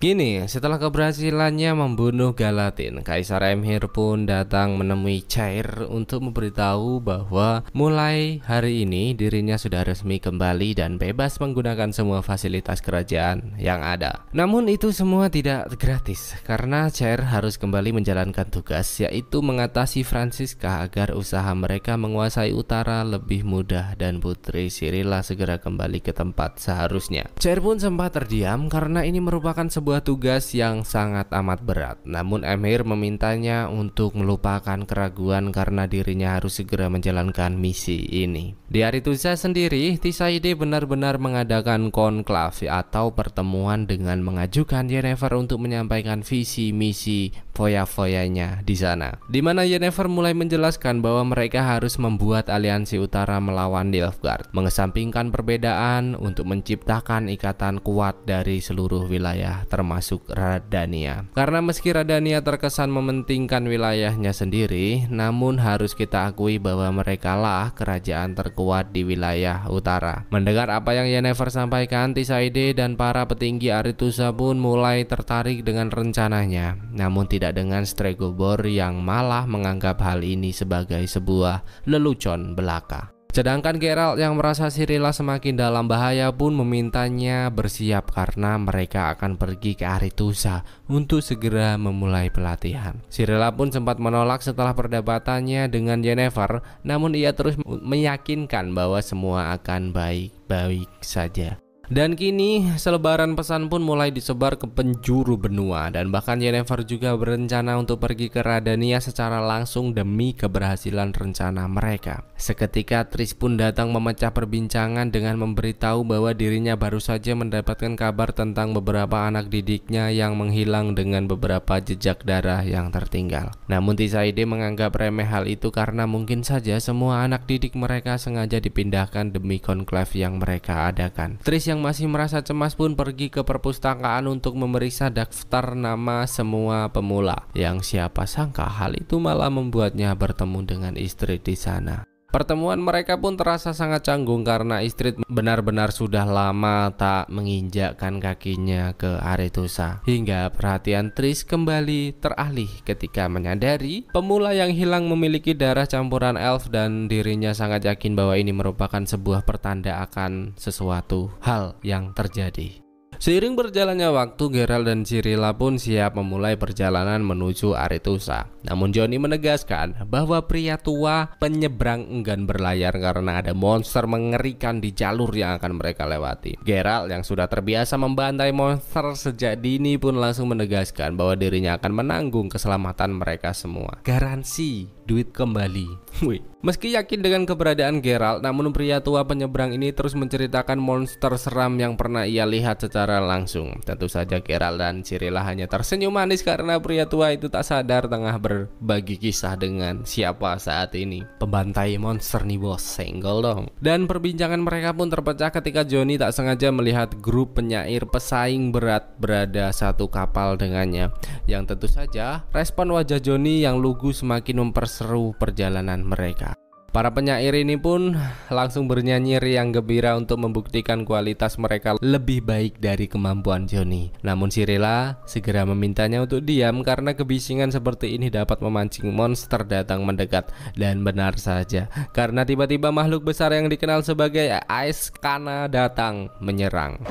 Kini, setelah keberhasilannya membunuh Galadin, Kaisar Emhyr pun datang menemui Chair untuk memberitahu bahwa mulai hari ini dirinya sudah resmi kembali dan bebas menggunakan semua fasilitas kerajaan yang ada. Namun itu semua tidak gratis karena Chair harus kembali menjalankan tugas, yaitu mengatasi Franziska agar usaha mereka menguasai utara lebih mudah dan putri Cirilla segera kembali ke tempat seharusnya. Chair pun sempat terdiam karena ini merupakan sebuah tugas yang sangat amat berat. Namun Emhyr memintanya untuk melupakan keraguan karena dirinya harus segera menjalankan misi ini. Di Aretuza sendiri, Tisaide benar-benar mengadakan konklave atau pertemuan dengan mengajukan Yennefer untuk menyampaikan visi misi foya-foyanya di sana. Di mana Yennefer mulai menjelaskan bahwa mereka harus membuat aliansi utara melawan Nilfgaard, mengesampingkan perbedaan untuk menciptakan ikatan kuat dari seluruh wilayah termasuk Redania. Karena meski Redania terkesan mementingkan wilayahnya sendiri, namun harus kita akui bahwa mereka lah kerajaan terkuat di wilayah utara. Mendengar apa yang Yennefer sampaikan, Tisaide dan para petinggi Aretusa pun mulai tertarik dengan rencananya, namun tidak dengan Stregobor yang malah menganggap hal ini sebagai sebuah lelucon belaka. Sedangkan Geralt yang merasa Cirilla semakin dalam bahaya pun memintanya bersiap karena mereka akan pergi ke Aretusa untuk segera memulai pelatihan. Cirilla pun sempat menolak setelah perdebatannya dengan Yennefer, namun ia terus meyakinkan bahwa semua akan baik-baik saja. Dan kini selebaran pesan pun mulai disebar ke penjuru benua, dan bahkan Yennefer juga berencana untuk pergi ke Redania secara langsung demi keberhasilan rencana mereka. Seketika Triss pun datang memecah perbincangan dengan memberitahu bahwa dirinya baru saja mendapatkan kabar tentang beberapa anak didiknya yang menghilang dengan beberapa jejak darah yang tertinggal. Namun Tisaide menganggap remeh hal itu karena mungkin saja semua anak didik mereka sengaja dipindahkan demi konklav yang mereka adakan. Triss yang masih merasa cemas pun pergi ke perpustakaan untuk memeriksa daftar nama semua pemula, yang siapa sangka hal itu malah membuatnya bertemu dengan Istredd di sana. Pertemuan mereka pun terasa sangat canggung karena Istredd benar-benar sudah lama tak menginjakkan kakinya ke Aretusa, hingga perhatian Triss kembali teralih ketika menyadari pemula yang hilang memiliki darah campuran elf dan dirinya sangat yakin bahwa ini merupakan sebuah pertanda akan sesuatu hal yang terjadi. Seiring berjalannya waktu, Geralt dan Cirilla pun siap memulai perjalanan menuju Aretusa. Namun Joni menegaskan bahwa pria tua penyeberang enggan berlayar karena ada monster mengerikan di jalur yang akan mereka lewati. Geralt yang sudah terbiasa membantai monster sejak dini pun langsung menegaskan bahwa dirinya akan menanggung keselamatan mereka semua. Garansi duit kembali. Meski yakin dengan keberadaan Geralt, namun pria tua penyeberang ini terus menceritakan monster seram yang pernah ia lihat secara langsung. Tentu saja Geralt dan Cirilla hanya tersenyum manis karena pria tua itu tak sadar tengah berbagi kisah dengan siapa saat ini. Pembantai monster nih bos, senggol dong. Dan perbincangan mereka pun terpecah ketika Joni tak sengaja melihat grup penyair pesaing berat berada satu kapal dengannya. Yang tentu saja respon wajah Joni yang lugu semakin memperseru perjalanan mereka. Para penyair ini pun langsung bernyanyi riang gembira untuk membuktikan kualitas mereka lebih baik dari kemampuan Joni. Namun Cirilla segera memintanya untuk diam karena kebisingan seperti ini dapat memancing monster datang mendekat. Dan benar saja, karena tiba-tiba makhluk besar yang dikenal sebagai Aeskana datang menyerang.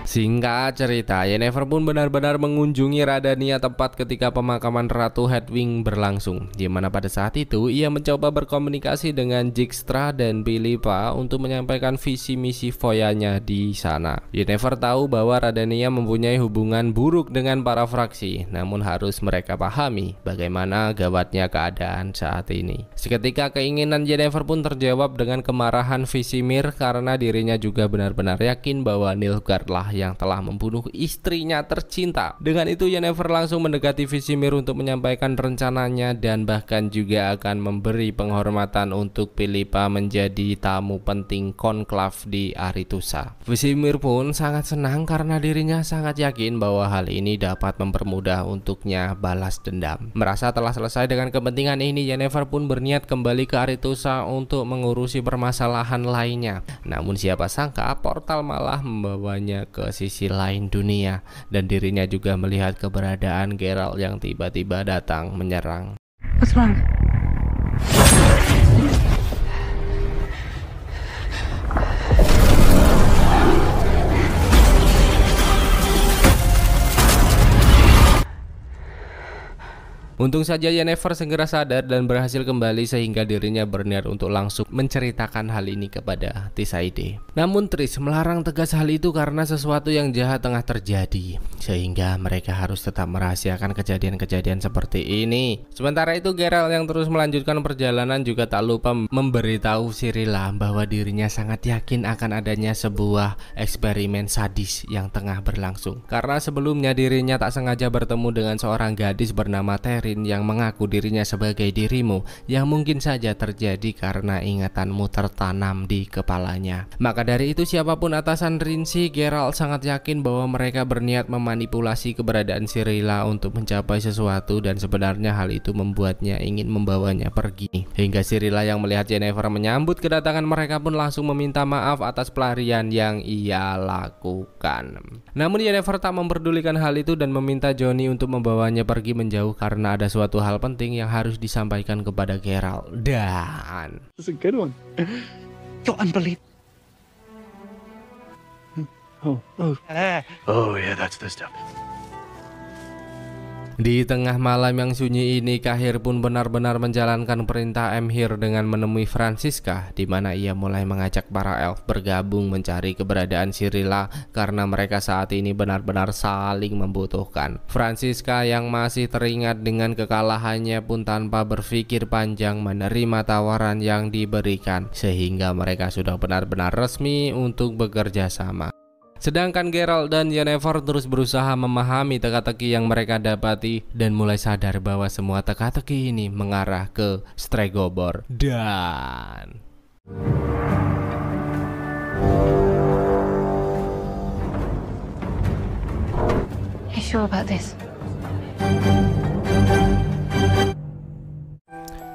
Singkat cerita, Yennefer pun benar-benar mengunjungi Redania tepat ketika pemakaman Ratu Hedwig berlangsung, di mana pada saat itu ia mencoba berkomunikasi dengan Dijkstra dan Philippa untuk menyampaikan visi misi Foyanya di sana. Yennefer tahu bahwa Redania mempunyai hubungan buruk dengan para fraksi, namun harus mereka pahami bagaimana gawatnya keadaan saat ini. Seketika keinginan Yennefer pun terjawab dengan kemarahan Vizimir karena dirinya juga benar-benar yakin bahwa Nilfgaard lah yang telah membunuh istrinya tercinta. Dengan itu Yennefer langsung mendekati Vizimir untuk menyampaikan rencananya dan bahkan juga akan memberi penghormatan untuk Philippa menjadi tamu penting konklav di Aretusa. Vizimir pun sangat senang karena dirinya sangat yakin bahwa hal ini dapat mempermudah untuknya balas dendam. Merasa telah selesai dengan kepentingan ini, Yennefer pun berniat kembali ke Aretusa untuk mengurusi permasalahan lainnya. Namun siapa sangka portal malah membawanya ke sisi lain dunia dan dirinya juga melihat keberadaan Geralt yang tiba-tiba datang menyerang. What's wrong? Untung saja Yennefer segera sadar dan berhasil kembali sehingga dirinya berniat untuk langsung menceritakan hal ini kepada Thishaide. Namun Triss melarang tegas hal itu karena sesuatu yang jahat tengah terjadi, sehingga mereka harus tetap merahasiakan kejadian-kejadian seperti ini. Sementara itu Geralt yang terus melanjutkan perjalanan juga tak lupa memberitahu Cirilla bahwa dirinya sangat yakin akan adanya sebuah eksperimen sadis yang tengah berlangsung. Karena sebelumnya dirinya tak sengaja bertemu dengan seorang gadis bernama Theri yang mengaku dirinya sebagai dirimu, yang mungkin saja terjadi karena ingatanmu tertanam di kepalanya. Maka dari itu siapapun atasan Rinsi, Geralt sangat yakin bahwa mereka berniat memanipulasi keberadaan Cirilla untuk mencapai sesuatu, dan sebenarnya hal itu membuatnya ingin membawanya pergi. Hingga Cirilla yang melihat Yennefer menyambut kedatangan mereka pun langsung meminta maaf atas pelarian yang ia lakukan. Namun Yennefer tak memperdulikan hal itu dan meminta Johnny untuk membawanya pergi menjauh karena ada suatu hal penting yang harus disampaikan kepada Geralt. Dan That's a good one. You're unbelievable. Oh, yeah, that's the stuff. di tengah malam yang sunyi ini, Cahir pun benar-benar menjalankan perintah Emhyr dengan menemui Franziska, di mana ia mulai mengajak para elf bergabung mencari keberadaan Cirilla karena mereka saat ini benar-benar saling membutuhkan. Franziska yang masih teringat dengan kekalahannya pun tanpa berpikir panjang menerima tawaran yang diberikan, sehingga mereka sudah benar-benar resmi untuk bekerja sama. Sedangkan Geralt dan Yennefer terus berusaha memahami teka-teki yang mereka dapati dan mulai sadar bahwa semua teka-teki ini mengarah ke Stregobor. Dan You sure about this?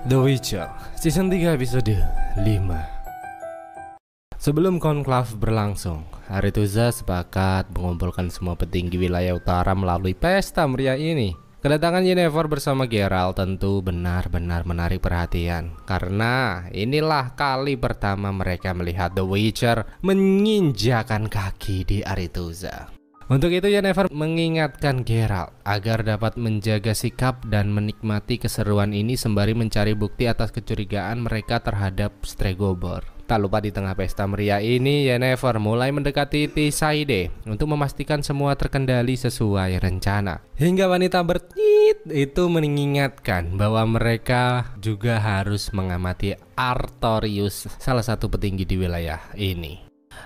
The Witcher Season 3 episode 5. Sebelum konklav berlangsung, Arethusa sepakat mengumpulkan semua petinggi wilayah utara melalui pesta meriah ini. Kedatangan Yennefer bersama Geralt tentu benar-benar menarik perhatian, karena inilah kali pertama mereka melihat The Witcher menginjakan kaki di Arethusa. Untuk itu Yennefer mengingatkan Geralt agar dapat menjaga sikap dan menikmati keseruan ini sembari mencari bukti atas kecurigaan mereka terhadap Stregobor. Tak lupa di tengah pesta meriah ini, Yennefer mulai mendekati Thishaide untuk memastikan semua terkendali sesuai rencana. Hingga wanita bertit itu mengingatkan bahwa mereka juga harus mengamati Artorius, salah satu petinggi di wilayah ini.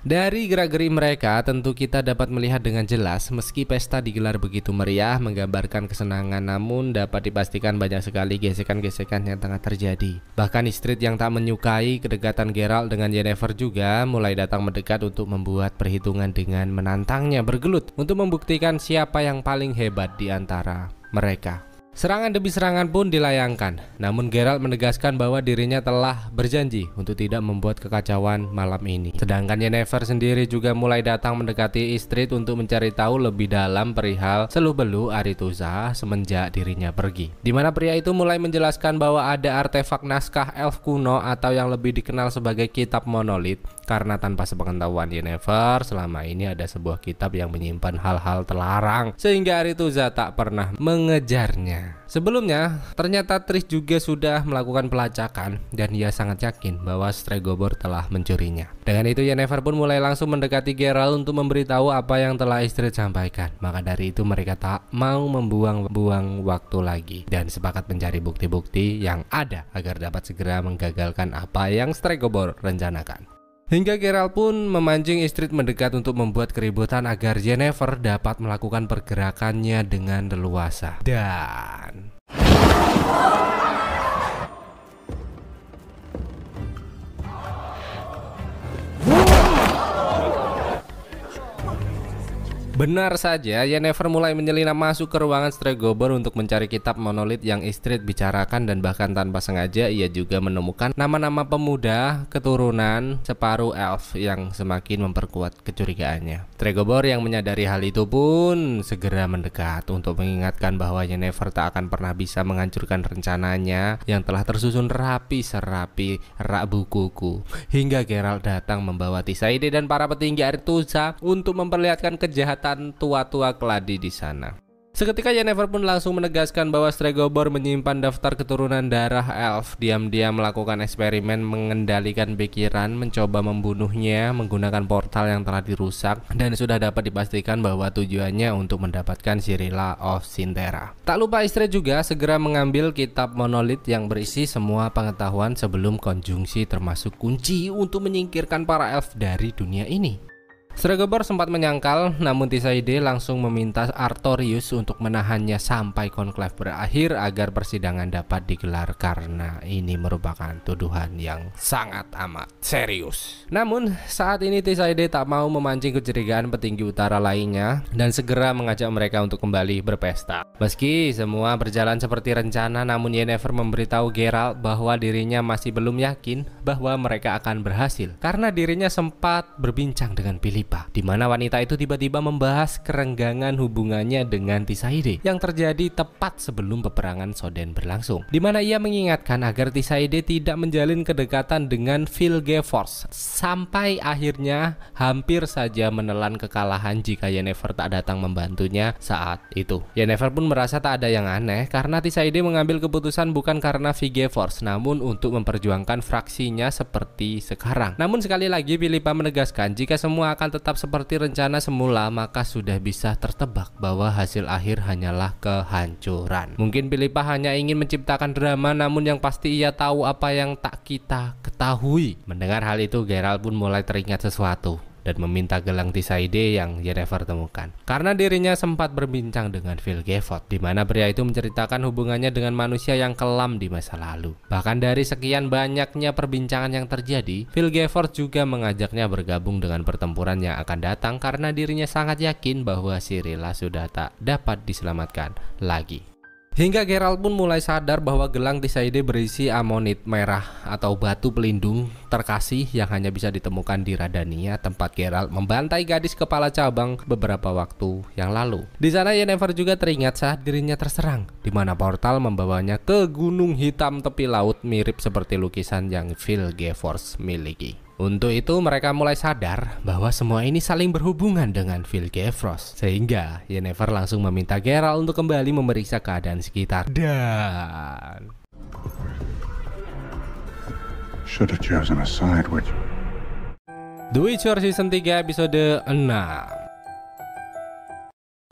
Dari gerak-geri mereka tentu kita dapat melihat dengan jelas meski pesta digelar begitu meriah menggambarkan kesenangan, namun dapat dipastikan banyak sekali gesekan-gesekan yang tengah terjadi. Bahkan Istrid yang tak menyukai kedekatan Geralt dengan Yennefer juga mulai datang mendekat untuk membuat perhitungan dengan menantangnya bergelut untuk membuktikan siapa yang paling hebat di antara mereka. Serangan demi serangan pun dilayangkan, namun Geralt menegaskan bahwa dirinya telah berjanji untuk tidak membuat kekacauan malam ini. Sedangkan Yennefer sendiri juga mulai datang mendekati Istrid untuk mencari tahu lebih dalam perihal seluk-beluk Arethusa semenjak dirinya pergi. Di mana pria itu mulai menjelaskan bahwa ada artefak naskah elf kuno atau yang lebih dikenal sebagai kitab monolit, karena tanpa sepengetahuan Yennefer selama ini ada sebuah kitab yang menyimpan hal-hal terlarang sehingga Arethusa tak pernah mengejarnya. Sebelumnya, ternyata Triss juga sudah melakukan pelacakan dan ia sangat yakin bahwa Stregobor telah mencurinya. Dengan itu Yennefer pun mulai langsung mendekati Geralt untuk memberitahu apa yang telah Istrid sampaikan. Maka dari itu mereka tak mau membuang-buang waktu lagi dan sepakat mencari bukti-bukti yang ada agar dapat segera menggagalkan apa yang Stregobor rencanakan. Hingga Geralt pun memancing Istrid mendekat untuk membuat keributan agar Yennefer dapat melakukan pergerakannya dengan leluasa. Dan benar saja, Yennefer mulai menyelinap masuk ke ruangan Stregobor untuk mencari kitab monolit yang Istrid bicarakan, dan bahkan tanpa sengaja ia juga menemukan nama-nama pemuda keturunan separuh elf yang semakin memperkuat kecurigaannya. Stregobor yang menyadari hal itu pun segera mendekat untuk mengingatkan bahwa Yennefer tak akan pernah bisa menghancurkan rencananya yang telah tersusun rapi serapi rak bukuku. Hingga Geralt datang membawa Thishaide dan para petinggi Arethusa untuk memperlihatkan kejahatan tua-tua keladi di sana. Seketika Yennefer pun langsung menegaskan bahwa Stregobor menyimpan daftar keturunan darah elf. Diam-diam melakukan eksperimen mengendalikan pikiran, mencoba membunuhnya menggunakan portal yang telah dirusak, dan sudah dapat dipastikan bahwa tujuannya untuk mendapatkan Cirilla of Sinterra. Tak lupa Ystre juga segera mengambil kitab monolit yang berisi semua pengetahuan sebelum konjungsi, termasuk kunci untuk menyingkirkan para elf dari dunia ini. Stregobor sempat menyangkal, namun Tisaide langsung meminta Artorius untuk menahannya sampai konklave berakhir agar persidangan dapat digelar karena ini merupakan tuduhan yang sangat amat serius. Namun saat ini Tisaide tak mau memancing kecurigaan petinggi utara lainnya dan segera mengajak mereka untuk kembali berpesta. Meski semua berjalan seperti rencana, namun Yennefer memberitahu Geralt bahwa dirinya masih belum yakin bahwa mereka akan berhasil karena dirinya sempat berbincang dengan Philippa, di mana wanita itu tiba-tiba membahas kerenggangan hubungannya dengan Tisaide yang terjadi tepat sebelum peperangan Soden berlangsung, di mana ia mengingatkan agar Tisaide tidak menjalin kedekatan dengan Vilgefortz sampai akhirnya hampir saja menelan kekalahan jika Yennefer tak datang membantunya saat itu. Yennefer pun merasa tak ada yang aneh karena Tisaide mengambil keputusan bukan karena Vilgefortz namun untuk memperjuangkan fraksinya seperti sekarang. Namun sekali lagi Philippa menegaskan jika semua akan tetap seperti rencana semula, maka sudah bisa tertebak bahwa hasil akhir hanyalah kehancuran. Mungkin Philippa hanya ingin menciptakan drama, namun yang pasti ia tahu apa yang tak kita ketahui. Mendengar hal itu, Geralt pun mulai teringat sesuatu dan meminta gelang Tisaide yang Yennefer temukan. Karena dirinya sempat berbincang dengan Vilgefortz, di mana pria itu menceritakan hubungannya dengan manusia yang kelam di masa lalu. Bahkan dari sekian banyaknya perbincangan yang terjadi, Vilgefortz juga mengajaknya bergabung dengan pertempuran yang akan datang karena dirinya sangat yakin bahwa Cirilla sudah tak dapat diselamatkan lagi. Hingga Geralt pun mulai sadar bahwa gelang Tisaide berisi amonit merah atau batu pelindung terkasih yang hanya bisa ditemukan di Radania, tempat Geralt membantai gadis kepala cabang beberapa waktu yang lalu. Di sana Yennefer juga teringat saat dirinya terserang, di mana portal membawanya ke gunung hitam tepi laut mirip seperti lukisan yang Vilgefortz miliki. Untuk itu mereka mulai sadar bahwa semua ini saling berhubungan dengan Vilgefortz, sehingga Yennefer langsung meminta Geralt untuk kembali memeriksa keadaan sekitar dan Should have chosen a side, which The Witcher Season 3 episode 6.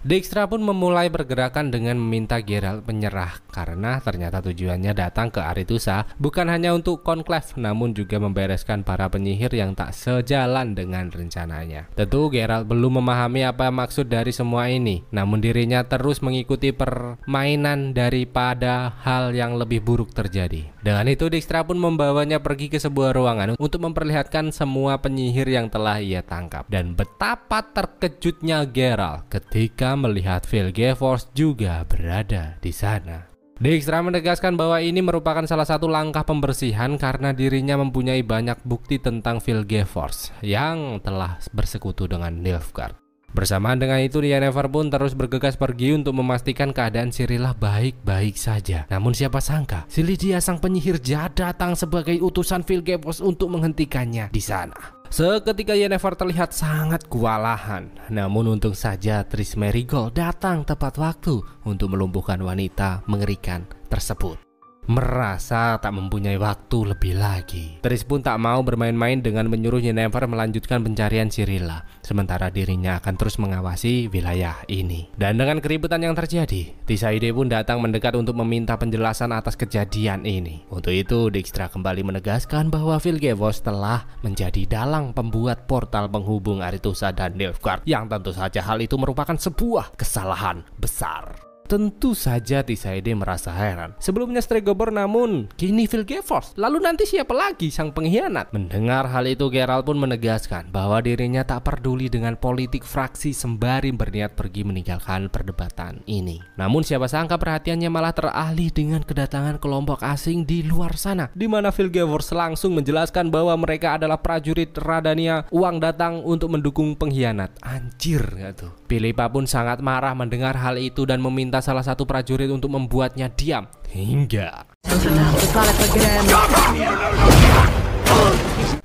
Dijkstra pun memulai pergerakan dengan meminta Geralt menyerah karena ternyata tujuannya datang ke Aretusa bukan hanya untuk konklave namun juga membereskan para penyihir yang tak sejalan dengan rencananya. Tentu Geralt belum memahami apa maksud dari semua ini, namun dirinya terus mengikuti permainan daripada hal yang lebih buruk terjadi. Dengan itu Dijkstra pun membawanya pergi ke sebuah ruangan untuk memperlihatkan semua penyihir yang telah ia tangkap, dan betapa terkejutnya Geralt ketika melihat Vilgefortz juga berada di sana. Dijkstra menegaskan bahwa ini merupakan salah satu langkah pembersihan karena dirinya mempunyai banyak bukti tentang Vilgefortz yang telah bersekutu dengan Nilfgaard. Bersamaan dengan itu, Yennefer pun terus bergegas pergi untuk memastikan keadaan Cirilla baik-baik saja. Namun siapa sangka, si Lydia sang penyihir jahat datang sebagai utusan Vilgefortz untuk menghentikannya di sana. Seketika Yennefer terlihat sangat kewalahan. Namun untung saja Triss Merigold datang tepat waktu untuk melumpuhkan wanita mengerikan tersebut. Merasa tak mempunyai waktu lebih lagi, Triss pun tak mau bermain-main dengan menyuruh Yennefer melanjutkan pencarian Cirilla, sementara dirinya akan terus mengawasi wilayah ini. Dan dengan keributan yang terjadi, Tisaide pun datang mendekat untuk meminta penjelasan atas kejadian ini. Untuk itu Dijkstra kembali menegaskan bahwa Vilgefortz telah menjadi dalang pembuat portal penghubung Aretusa dan Nilfgaard, yang tentu saja hal itu merupakan sebuah kesalahan besar. Tentu saja Tisaide merasa heran. Sebelumnya Stregobor, namun kini Vilgefortz. Lalu nanti siapa lagi sang pengkhianat? Mendengar hal itu, Geralt pun menegaskan bahwa dirinya tak peduli dengan politik fraksi sembari berniat pergi meninggalkan perdebatan ini. Namun siapa sangka perhatiannya malah teralih dengan kedatangan kelompok asing di luar sana, di mana Vilgefortz langsung menjelaskan bahwa mereka adalah prajurit Radania, uang datang untuk mendukung pengkhianat. Anjir gak tuh? Philippa pun sangat marah mendengar hal itu dan meminta salah satu prajurit untuk membuatnya diam. Hingga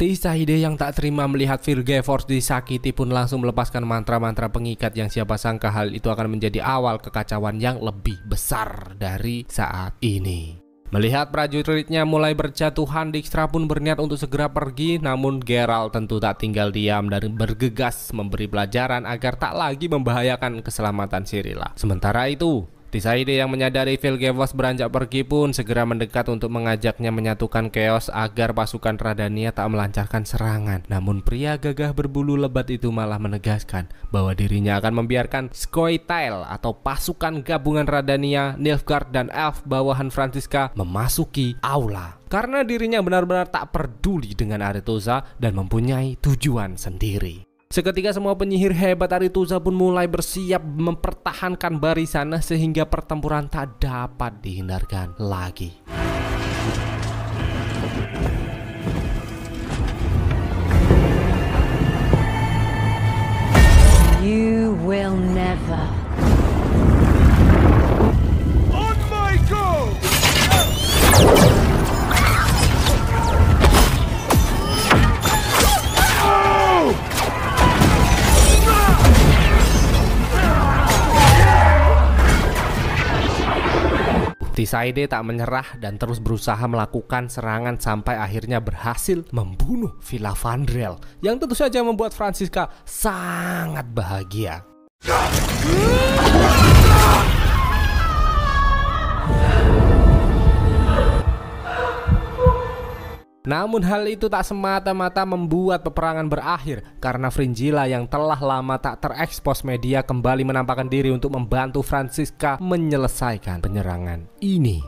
Tisaide yang tak terima melihat Vilgefortz disakiti pun langsung melepaskan mantra-mantra pengikat yang siapa sangka hal itu akan menjadi awal kekacauan yang lebih besar dari saat ini. Melihat prajuritnya mulai berjatuhan, Dijkstra pun berniat untuk segera pergi, namun Geralt tentu tak tinggal diam dan bergegas memberi pelajaran agar tak lagi membahayakan keselamatan Cirilla. Sementara itu, Tisaide yang menyadari Vilgefortz beranjak pergi pun segera mendekat untuk mengajaknya menyatukan chaos agar pasukan Redania tak melancarkan serangan. Namun pria gagah berbulu lebat itu malah menegaskan bahwa dirinya akan membiarkan Scoia'tael atau pasukan gabungan Redania, Nilfgaard dan Elf bawahan Franziska memasuki aula. Karena dirinya benar-benar tak peduli dengan Aretuza dan mempunyai tujuan sendiri. Seketika semua penyihir hebat Aretuza pun mulai bersiap mempertahankan barisan sehingga pertempuran tak dapat dihindarkan lagi. You will never. On my go! Tisaide tak menyerah dan terus berusaha melakukan serangan sampai akhirnya berhasil membunuh Filavandrel yang tentu saja membuat Franziska sangat bahagia. Namun hal itu tak semata-mata membuat peperangan berakhir karena Fringilla yang telah lama tak terekspos media kembali menampakkan diri untuk membantu Franziska menyelesaikan penyerangan ini.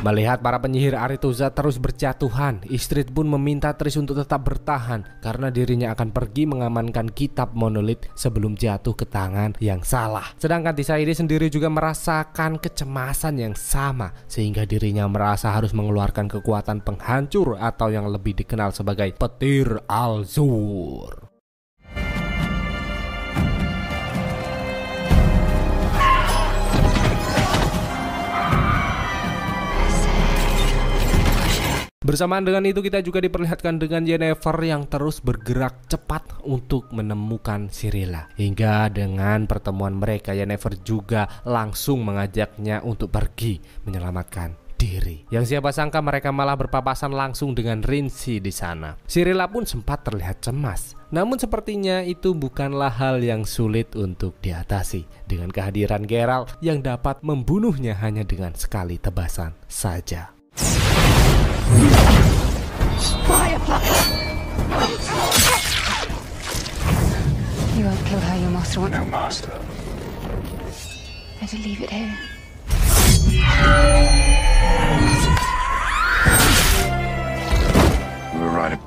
Melihat para penyihir Aretuza terus berjatuhan, Istrid pun meminta Triss untuk tetap bertahan karena dirinya akan pergi mengamankan kitab monolit sebelum jatuh ke tangan yang salah. Sedangkan Tisaide sendiri juga merasakan kecemasan yang sama sehingga dirinya merasa harus mengeluarkan kekuatan penghancur atau yang lebih dikenal sebagai petir Al-Zur. Bersamaan dengan itu kita juga diperlihatkan dengan Yennefer yang terus bergerak cepat untuk menemukan Cirilla. Hingga dengan pertemuan mereka Yennefer juga langsung mengajaknya untuk pergi menyelamatkan diri. Yang siapa sangka mereka malah berpapasan langsung dengan Rinsi di sana. Cirilla pun sempat terlihat cemas. Namun sepertinya itu bukanlah hal yang sulit untuk diatasi dengan kehadiran Geralt yang dapat membunuhnya hanya dengan sekali tebasan saja. You won't kill her, your master wants. No master. Better leave it here. You were right.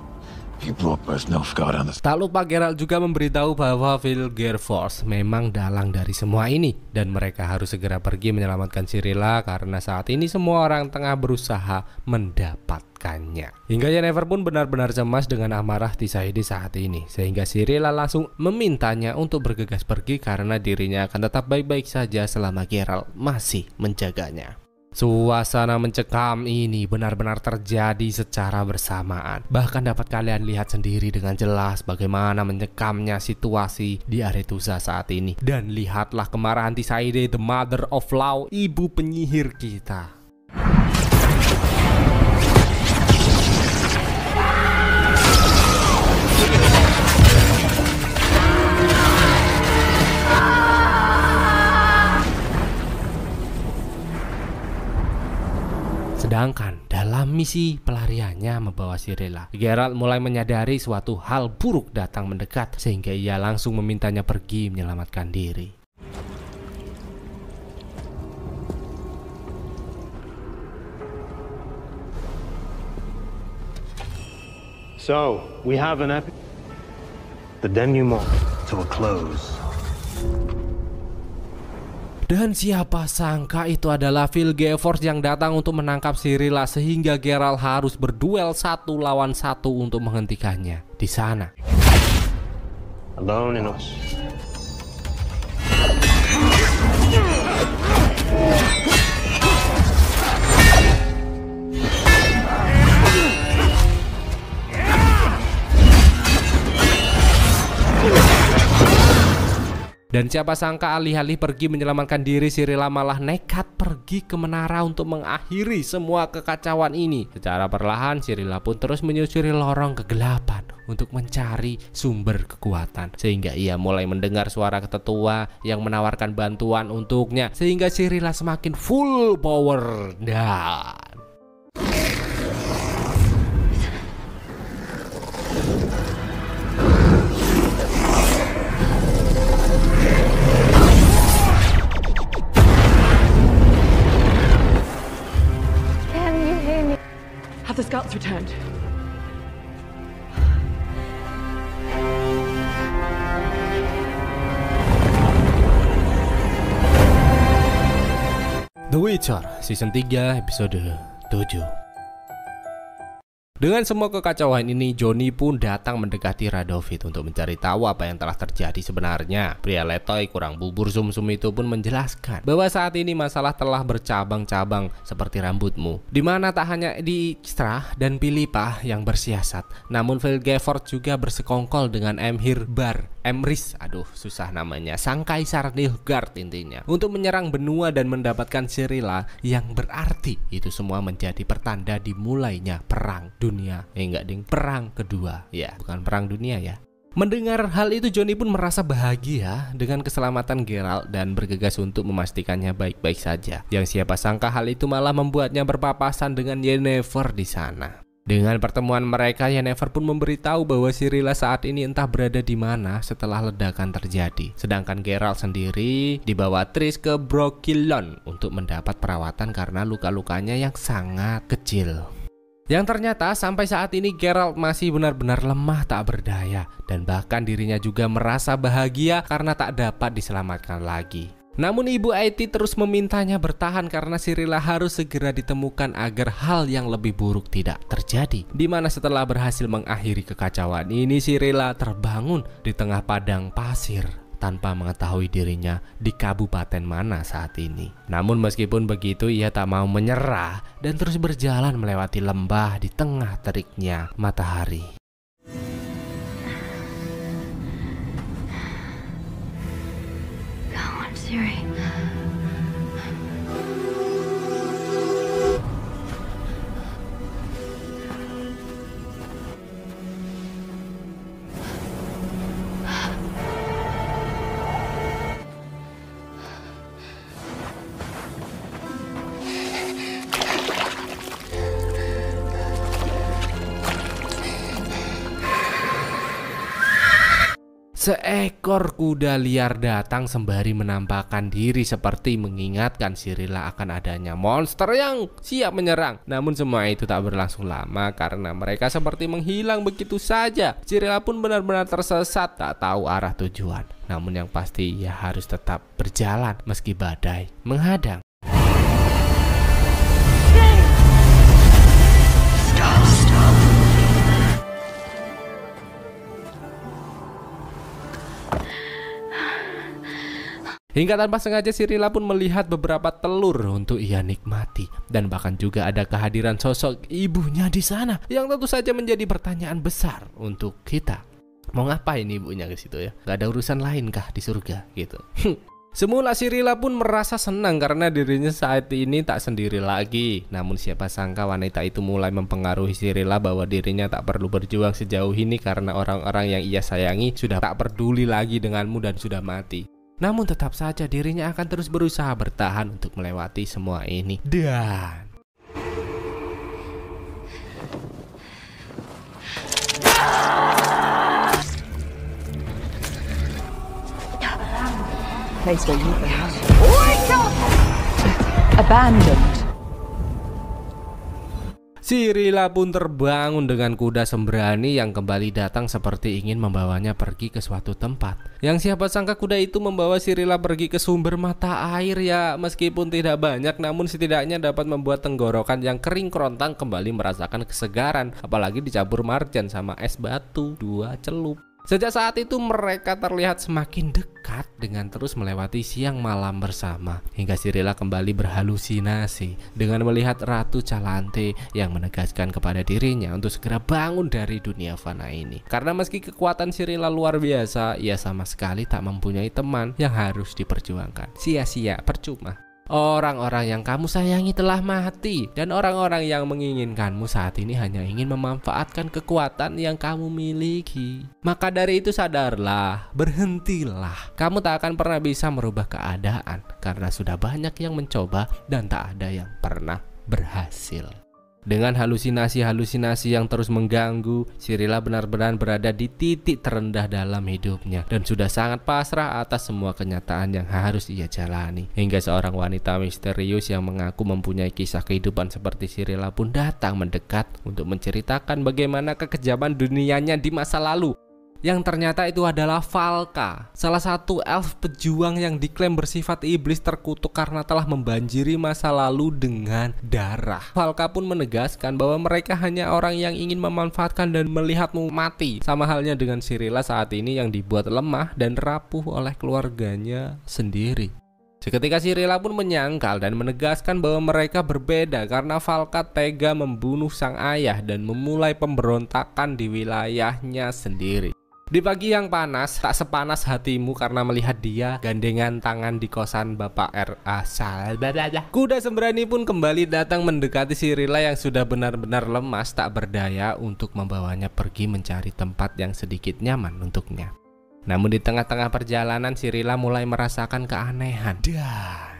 You brought both Nilfgaard and the... Tak lupa Geralt juga memberitahu bahwa Vilgefortz memang dalang dari semua ini dan mereka harus segera pergi menyelamatkan Cirilla karena saat ini semua orang tengah berusaha mendapatkannya. Hingga Yennefer pun benar-benar cemas dengan amarah Tisaide saat ini sehingga Cirilla langsung memintanya untuk bergegas pergi karena dirinya akan tetap baik-baik saja selama Geralt masih menjaganya. Suasana mencekam ini benar-benar terjadi secara bersamaan. Bahkan dapat kalian lihat sendiri dengan jelas bagaimana mencekamnya situasi di Aretuza saat ini. Dan lihatlah kemarahan Tisaide, the mother of law, ibu penyihir kita. Sedangkan dalam misi pelariannya membawa Cirilla, Geralt mulai menyadari suatu hal buruk datang mendekat sehingga ia langsung memintanya pergi menyelamatkan diri. So, we have an epic. The denouement to a close. Dan siapa sangka itu adalah Phil Gevors yang datang untuk menangkap Cirilla sehingga Geralt harus berduel 1 lawan 1 untuk menghentikannya di sana. Alone in a... Dan siapa sangka alih-alih pergi menyelamatkan diri, Cirilla malah nekat pergi ke menara untuk mengakhiri semua kekacauan ini. Secara perlahan Cirilla pun terus menyusuri lorong kegelapan untuk mencari sumber kekuatan, sehingga ia mulai mendengar suara tetua yang menawarkan bantuan untuknya, sehingga Cirilla semakin full power. Dan Have the scouts returned? The Witcher Season 3 episode 7. Dengan semua kekacauan ini, Johnny pun datang mendekati Radovid untuk mencari tahu apa yang telah terjadi sebenarnya. Pria letoy kurang bubur sumsum itu pun menjelaskan bahwa saat ini masalah telah bercabang-cabang seperti rambutmu, dimana tak hanya Dijkstra dan Philippa yang bersiasat, namun Phil Gevors juga bersekongkol dengan Emrys, susah namanya, sang Kaisar Nilfgaard intinya, untuk menyerang benua dan mendapatkan Cirilla, yang berarti itu semua menjadi pertanda dimulainya perang dunia. Perang kedua. Ya, bukan perang dunia ya. Mendengar hal itu, Johnny pun merasa bahagia dengan keselamatan Geralt dan bergegas untuk memastikannya baik-baik saja. Yang siapa sangka hal itu malah membuatnya berpapasan dengan Yennefer di sana. Dengan pertemuan mereka, Yennefer pun memberitahu bahwa Cirilla saat ini entah berada di mana setelah ledakan terjadi. Sedangkan Geralt sendiri dibawa Triss ke Brokilon untuk mendapat perawatan karena luka-lukanya yang sangat kecil. Yang ternyata sampai saat ini Geralt masih benar-benar lemah tak berdaya, dan bahkan dirinya juga merasa bahagia karena tak dapat diselamatkan lagi. Namun Ibu Aiti terus memintanya bertahan karena Cirilla harus segera ditemukan agar hal yang lebih buruk tidak terjadi. Dimana setelah berhasil mengakhiri kekacauan ini, Cirilla terbangun di tengah padang pasir tanpa mengetahui dirinya di kabupaten mana saat ini. Namun meskipun begitu, ia tak mau menyerah dan terus berjalan melewati lembah di tengah teriknya matahari. Ciri. Seekor kuda liar datang sembari menampakkan diri seperti mengingatkan Cirilla akan adanya monster yang siap menyerang. Namun semua itu tak berlangsung lama karena mereka seperti menghilang begitu saja. Cirilla pun benar-benar tersesat, tak tahu arah tujuan. Namun yang pasti ia harus tetap berjalan meski badai menghadang. Hingga tanpa sengaja Cirilla pun melihat beberapa telur untuk ia nikmati, dan bahkan juga ada kehadiran sosok ibunya di sana yang tentu saja menjadi pertanyaan besar untuk kita. Mau ngapain ibunya ke situ ya? Gak ada urusan lain kah di surga gitu? Semula Cirilla pun merasa senang karena dirinya saat ini tak sendiri lagi. Namun siapa sangka wanita itu mulai mempengaruhi Cirilla bahwa dirinya tak perlu berjuang sejauh ini karena orang-orang yang ia sayangi sudah tak peduli lagi denganmu dan sudah mati. Namun tetap saja dirinya akan terus berusaha bertahan untuk melewati semua ini. Dan Place where you belong. Abandoned. Cirilla pun terbangun dengan kuda sembrani yang kembali datang seperti ingin membawanya pergi ke suatu tempat. Yang siapa sangka kuda itu membawa Cirilla pergi ke sumber mata air ya, meskipun tidak banyak namun setidaknya dapat membuat tenggorokan yang kering kerontang kembali merasakan kesegaran, apalagi dicampur marjan sama es batu 2 celup. Sejak saat itu mereka terlihat semakin dekat dengan terus melewati siang malam bersama, hingga Cirilla kembali berhalusinasi dengan melihat Ratu Calante yang menegaskan kepada dirinya untuk segera bangun dari dunia fana ini. Karena meski kekuatan Cirilla luar biasa, ia sama sekali tak mempunyai teman yang harus diperjuangkan. Sia-sia, percuma. Orang-orang yang kamu sayangi telah mati, dan orang-orang yang menginginkanmu saat ini hanya ingin memanfaatkan kekuatan yang kamu miliki. Maka dari itu sadarlah, berhentilah. Kamu tak akan pernah bisa merubah keadaan, karena sudah banyak yang mencoba dan tak ada yang pernah berhasil. Dengan halusinasi-halusinasi yang terus mengganggu, Cirilla benar-benar berada di titik terendah dalam hidupnya dan sudah sangat pasrah atas semua kenyataan yang harus ia jalani. Hingga seorang wanita misterius yang mengaku mempunyai kisah kehidupan seperti Cirilla pun datang mendekat untuk menceritakan bagaimana kekejaman dunianya di masa lalu. Yang ternyata itu adalah Valka, salah satu elf pejuang yang diklaim bersifat iblis terkutuk karena telah membanjiri masa lalu dengan darah. Valka pun menegaskan bahwa mereka hanya orang yang ingin memanfaatkan dan melihatmu mati, sama halnya dengan Cirilla saat ini yang dibuat lemah dan rapuh oleh keluarganya sendiri. Seketika Cirilla pun menyangkal dan menegaskan bahwa mereka berbeda karena Valka tega membunuh sang ayah dan memulai pemberontakan di wilayahnya sendiri. Di pagi yang panas, tak sepanas hatimu karena melihat dia gandengan tangan di kosan Bapak R.A. Kuda sembrani pun kembali datang mendekati Cirilla yang sudah benar-benar lemas tak berdaya untuk membawanya pergi mencari tempat yang sedikit nyaman untuknya. Namun di tengah-tengah perjalanan Cirilla mulai merasakan keanehan dan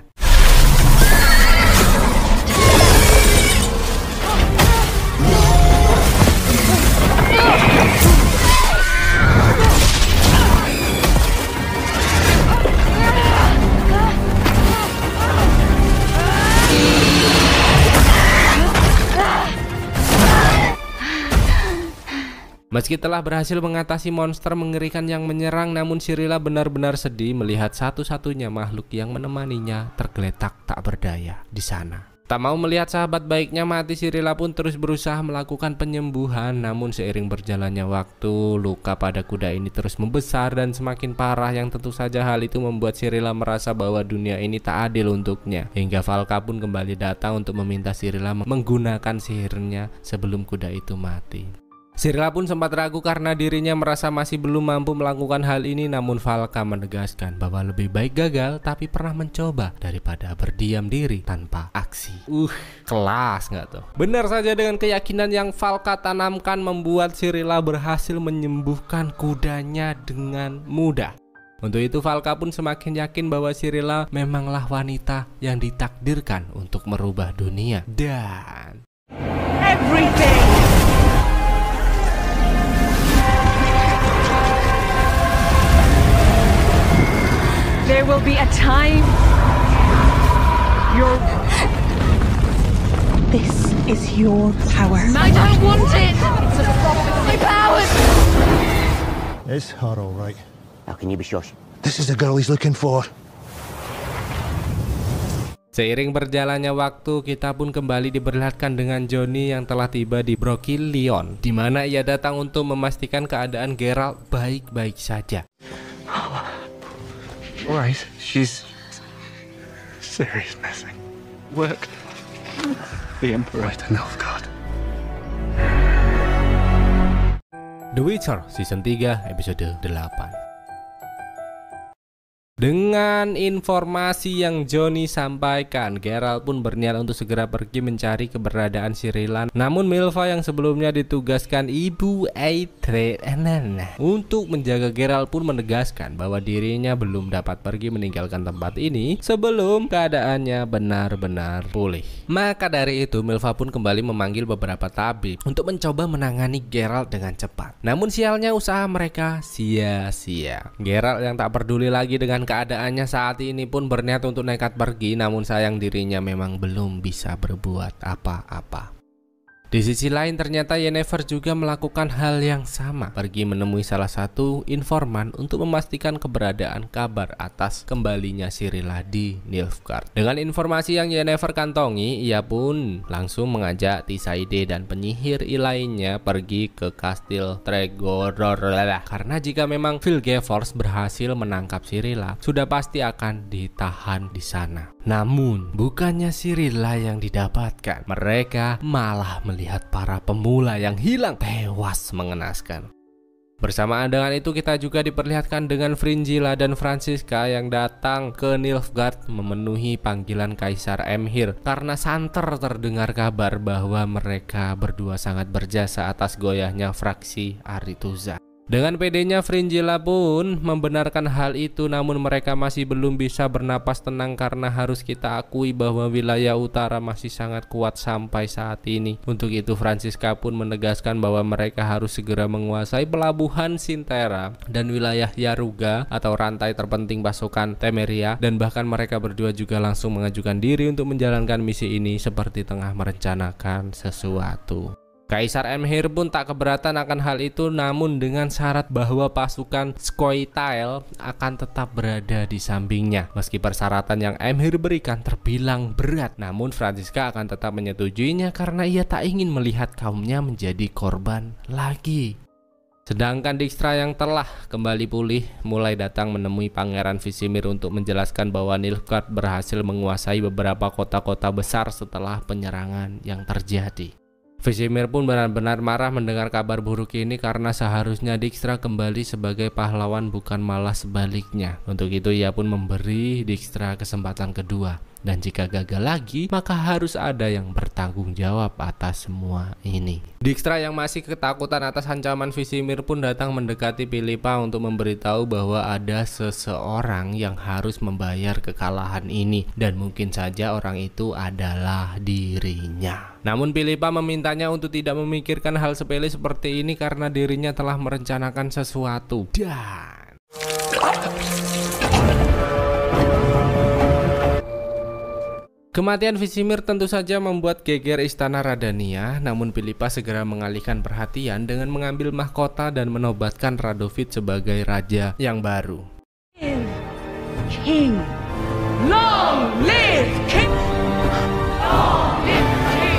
meski telah berhasil mengatasi monster mengerikan yang menyerang, namun Cirilla benar-benar sedih melihat satu-satunya makhluk yang menemaninya tergeletak tak berdaya di sana. Tak mau melihat sahabat baiknya mati, Cirilla pun terus berusaha melakukan penyembuhan. Namun seiring berjalannya waktu, luka pada kuda ini terus membesar dan semakin parah, yang tentu saja hal itu membuat Cirilla merasa bahwa dunia ini tak adil untuknya. Hingga Valka pun kembali datang untuk meminta Cirilla menggunakan sihirnya sebelum kuda itu mati. Cirilla pun sempat ragu karena dirinya merasa masih belum mampu melakukan hal ini, namun Valka menegaskan bahwa lebih baik gagal tapi pernah mencoba daripada berdiam diri tanpa aksi. Kelas nggak tuh? Benar saja, dengan keyakinan yang Valka tanamkan membuat Cirilla berhasil menyembuhkan kudanya dengan mudah. Untuk itu Valka pun semakin yakin bahwa Cirilla memanglah wanita yang ditakdirkan untuk merubah dunia. Dan There will be a time. This is your power. I don't want it! It's a my powers! It's her, all right. How can you be sure? This is the girl he's looking for. seiring berjalannya waktu, kita pun kembali diperlihatkan dengan Johnny yang telah tiba di Brokillion, di mana ia datang untuk memastikan keadaan Geralt baik-baik saja. Alright, she's serious missing. Work. The Emperor to Nilfgaard. The Witcher Season 3 Episode 8. Dengan informasi yang Johnny sampaikan, Geralt pun berniat untuk segera pergi mencari keberadaan Cirilla. Namun Milva yang sebelumnya ditugaskan Ibu Eithrene untuk menjaga Geralt pun menegaskan bahwa dirinya belum dapat pergi meninggalkan tempat ini sebelum keadaannya benar-benar pulih. Maka dari itu Milva pun kembali memanggil beberapa tabib untuk mencoba menangani Geralt dengan cepat. Namun sialnya usaha mereka sia-sia. Geralt yang tak peduli lagi dengan keadaannya saat ini pun berniat untuk nekat pergi, namun sayang dirinya memang belum bisa berbuat apa-apa. Di sisi lain ternyata Yennefer juga melakukan hal yang sama, pergi menemui salah satu informan untuk memastikan keberadaan kabar atas kembalinya Cirilla di Nilfgaard. Dengan informasi yang Yennefer kantongi, ia pun langsung mengajak Tisaide dan penyihir lainnya pergi ke kastil Tregoror, karena jika memang Vilgefortz berhasil menangkap Cirilla, sudah pasti akan ditahan di sana. Namun bukannya Cirilla yang didapatkan, mereka malah melihat para pemula yang hilang tewas mengenaskan. Bersamaan dengan itu kita juga diperlihatkan dengan Fringilla dan Franziska yang datang ke Nilfgaard memenuhi panggilan Kaisar Emhyr karena santer terdengar kabar bahwa mereka berdua sangat berjasa atas goyahnya fraksi Aretuza. Dengan pedenya Fringilla pun membenarkan hal itu, namun mereka masih belum bisa bernapas tenang karena harus kita akui bahwa wilayah utara masih sangat kuat sampai saat ini. Untuk itu Franziska pun menegaskan bahwa mereka harus segera menguasai pelabuhan Sintera dan wilayah Yaruga atau rantai terpenting pasukan Temeria, dan bahkan mereka berdua juga langsung mengajukan diri untuk menjalankan misi ini seperti tengah merencanakan sesuatu. Kaisar Emhyr pun tak keberatan akan hal itu, namun dengan syarat bahwa pasukan Scoia'tael akan tetap berada di sampingnya. Meski persyaratan yang Emhyr berikan terbilang berat, namun Franziska akan tetap menyetujuinya karena ia tak ingin melihat kaumnya menjadi korban lagi. Sedangkan Dijkstra yang telah kembali pulih mulai datang menemui Pangeran Vizimir untuk menjelaskan bahwa Nilfgaard berhasil menguasai beberapa kota-kota besar setelah penyerangan yang terjadi. Vizimir pun benar-benar marah mendengar kabar buruk ini karena seharusnya Dijkstra kembali sebagai pahlawan bukan malah sebaliknya. Untuk itu ia pun memberi Dijkstra kesempatan kedua, dan jika gagal lagi maka harus ada yang bertanggung jawab atas semua ini. Dijkstra yang masih ketakutan atas ancaman Vizimir pun datang mendekati Philippa untuk memberitahu bahwa ada seseorang yang harus membayar kekalahan ini, dan mungkin saja orang itu adalah dirinya. Namun Philippa memintanya untuk tidak memikirkan hal sepele seperti ini karena dirinya telah merencanakan sesuatu. Dan kematian Vizimir tentu saja membuat geger istana Radania, namun Philippa segera mengalihkan perhatian dengan mengambil mahkota dan menobatkan Radovid sebagai raja yang baru. King! Long live King! Long live King!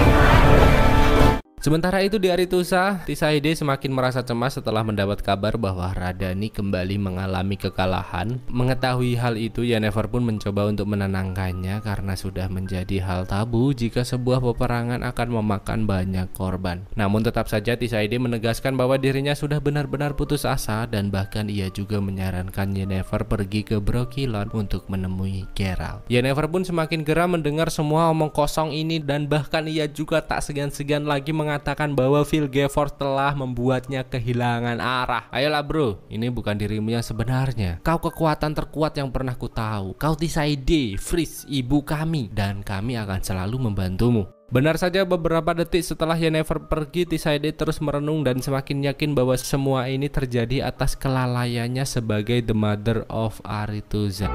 Sementara itu di Aretuza, Tisaide semakin merasa cemas setelah mendapat kabar bahwa Radani kembali mengalami kekalahan. Mengetahui hal itu, Yennefer pun mencoba untuk menenangkannya karena sudah menjadi hal tabu jika sebuah peperangan akan memakan banyak korban. Namun tetap saja Tisaide menegaskan bahwa dirinya sudah benar-benar putus asa, dan bahkan ia juga menyarankan Yennefer pergi ke Brokilon untuk menemui Geralt. Yennefer pun semakin geram mendengar semua omong kosong ini, dan bahkan ia juga tak segan-segan lagi mengatakan bahwa Vilgefortz telah membuatnya kehilangan arah. Ayolah bro, ini bukan dirimu yang sebenarnya. Kau kekuatan terkuat yang pernah ku tahu. Kau Tisaide, Friz, ibu kami, dan kami akan selalu membantumu. Benar saja, beberapa detik setelah Yennefer pergi, Tisaide terus merenung dan semakin yakin bahwa semua ini terjadi atas kelalaiannya sebagai The Mother of Aretuza.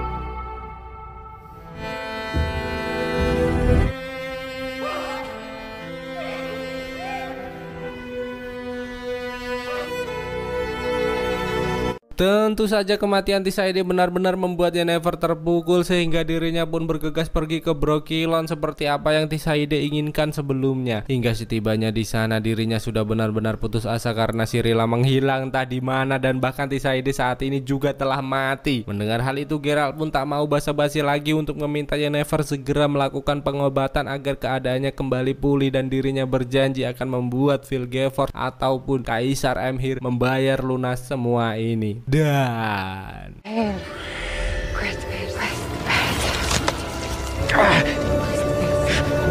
Tentu saja kematian Tisaide benar-benar membuat Yennefer terpukul sehingga dirinya pun bergegas pergi ke Brokilon seperti apa yang Tisaide inginkan sebelumnya. Hingga setibanya di sana dirinya sudah benar-benar putus asa karena Cirilla menghilang entah di mana, dan bahkan Tisaide saat ini juga telah mati. Mendengar hal itu, Geralt pun tak mau basa-basi lagi untuk meminta Yennefer segera melakukan pengobatan agar keadaannya kembali pulih, dan dirinya berjanji akan membuat Vilgefortz ataupun Kaisar Emhyr membayar lunas semua ini. Dan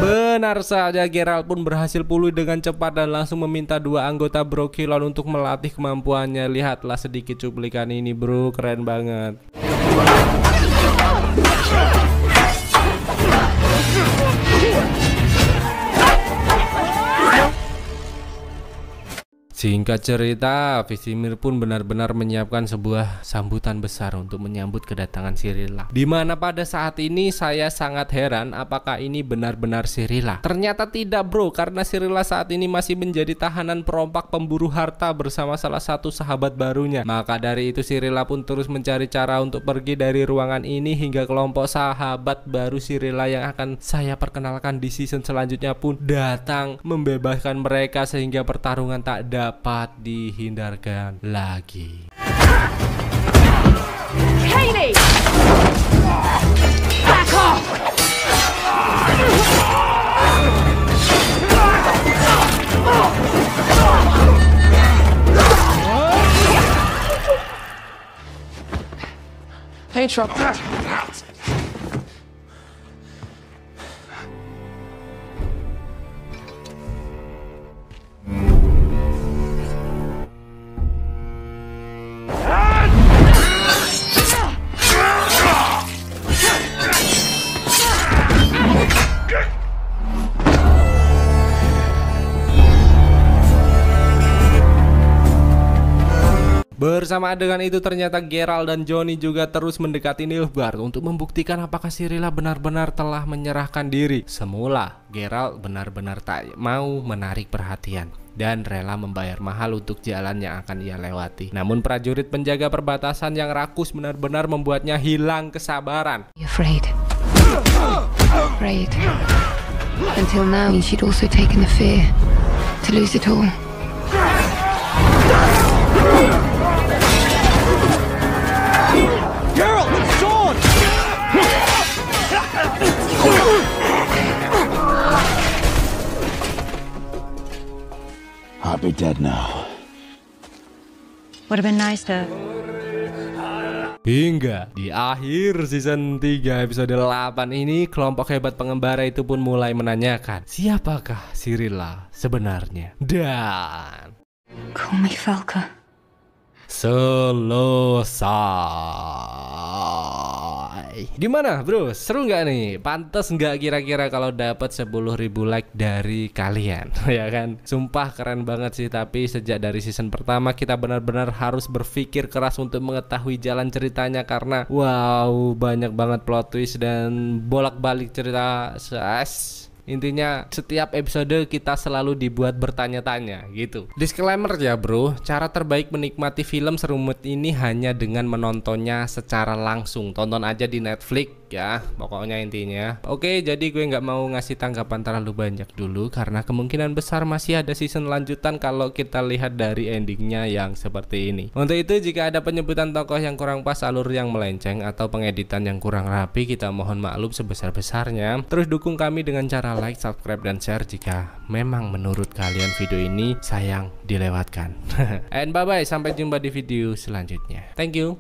benar saja, Geralt pun berhasil pulih dengan cepat dan langsung meminta dua anggota Brokilon untuk melatih kemampuannya. Lihatlah sedikit cuplikan ini bro, keren banget. Singkat cerita, Vesemir pun benar-benar menyiapkan sebuah sambutan besar untuk menyambut kedatangan Cirilla. Dimana pada saat ini saya sangat heran apakah ini benar-benar Cirilla. Ternyata tidak bro, karena Cirilla saat ini masih menjadi tahanan perompak pemburu harta bersama salah satu sahabat barunya. Maka dari itu Cirilla pun terus mencari cara untuk pergi dari ruangan ini hingga kelompok sahabat baru Cirilla yang akan saya perkenalkan di season selanjutnya pun datang membebaskan mereka sehingga pertarungan tak dapat dihindarkan lagi. Kaylee! Back off! Hey, Truck. Bersamaan dengan itu ternyata Geralt dan Johnny juga terus mendekati Nilfgaard untuk membuktikan apakah Cirilla benar-benar telah menyerahkan diri. Semula Geralt benar-benar tak mau menarik perhatian dan rela membayar mahal untuk jalan yang akan ia lewati. Namun prajurit penjaga perbatasan yang rakus benar-benar membuatnya hilang kesabaran. Afraid. Afraid. Until now, she'd also taken the fear to lose it all. Geralt, sword! I'll be dead now. Would have been nice to. Hingga di akhir season 3 episode 8 ini, kelompok hebat pengembara itu pun mulai menanyakan siapakah Cirilla sebenarnya. Dan Call me Falca. selesai. Gimana bro, seru nggak nih? Pantas nggak kira-kira kalau dapat 10.000 like dari kalian? Ya kan, sumpah keren banget sih. Tapi sejak dari season pertama kita benar-benar harus berpikir keras untuk mengetahui jalan ceritanya, karena wow, banyak banget plot twist dan bolak-balik cerita. Intinya setiap episode kita selalu dibuat bertanya-tanya gitu. Disclaimer ya bro, cara terbaik menikmati film serumit ini hanya dengan menontonnya secara langsung. Tonton aja di Netflix ya, pokoknya intinya. Oke, jadi gue nggak mau ngasih tanggapan terlalu banyak dulu karena kemungkinan besar masih ada season lanjutan kalau kita lihat dari endingnya yang seperti ini. Untuk itu jika ada penyebutan tokoh yang kurang pas, alur yang melenceng, atau pengeditan yang kurang rapi, kita mohon maklum sebesar-besarnya. Terus dukung kami dengan cara like, subscribe, dan share jika memang menurut kalian video ini sayang dilewatkan. And bye bye, sampai jumpa di video selanjutnya. Thank you.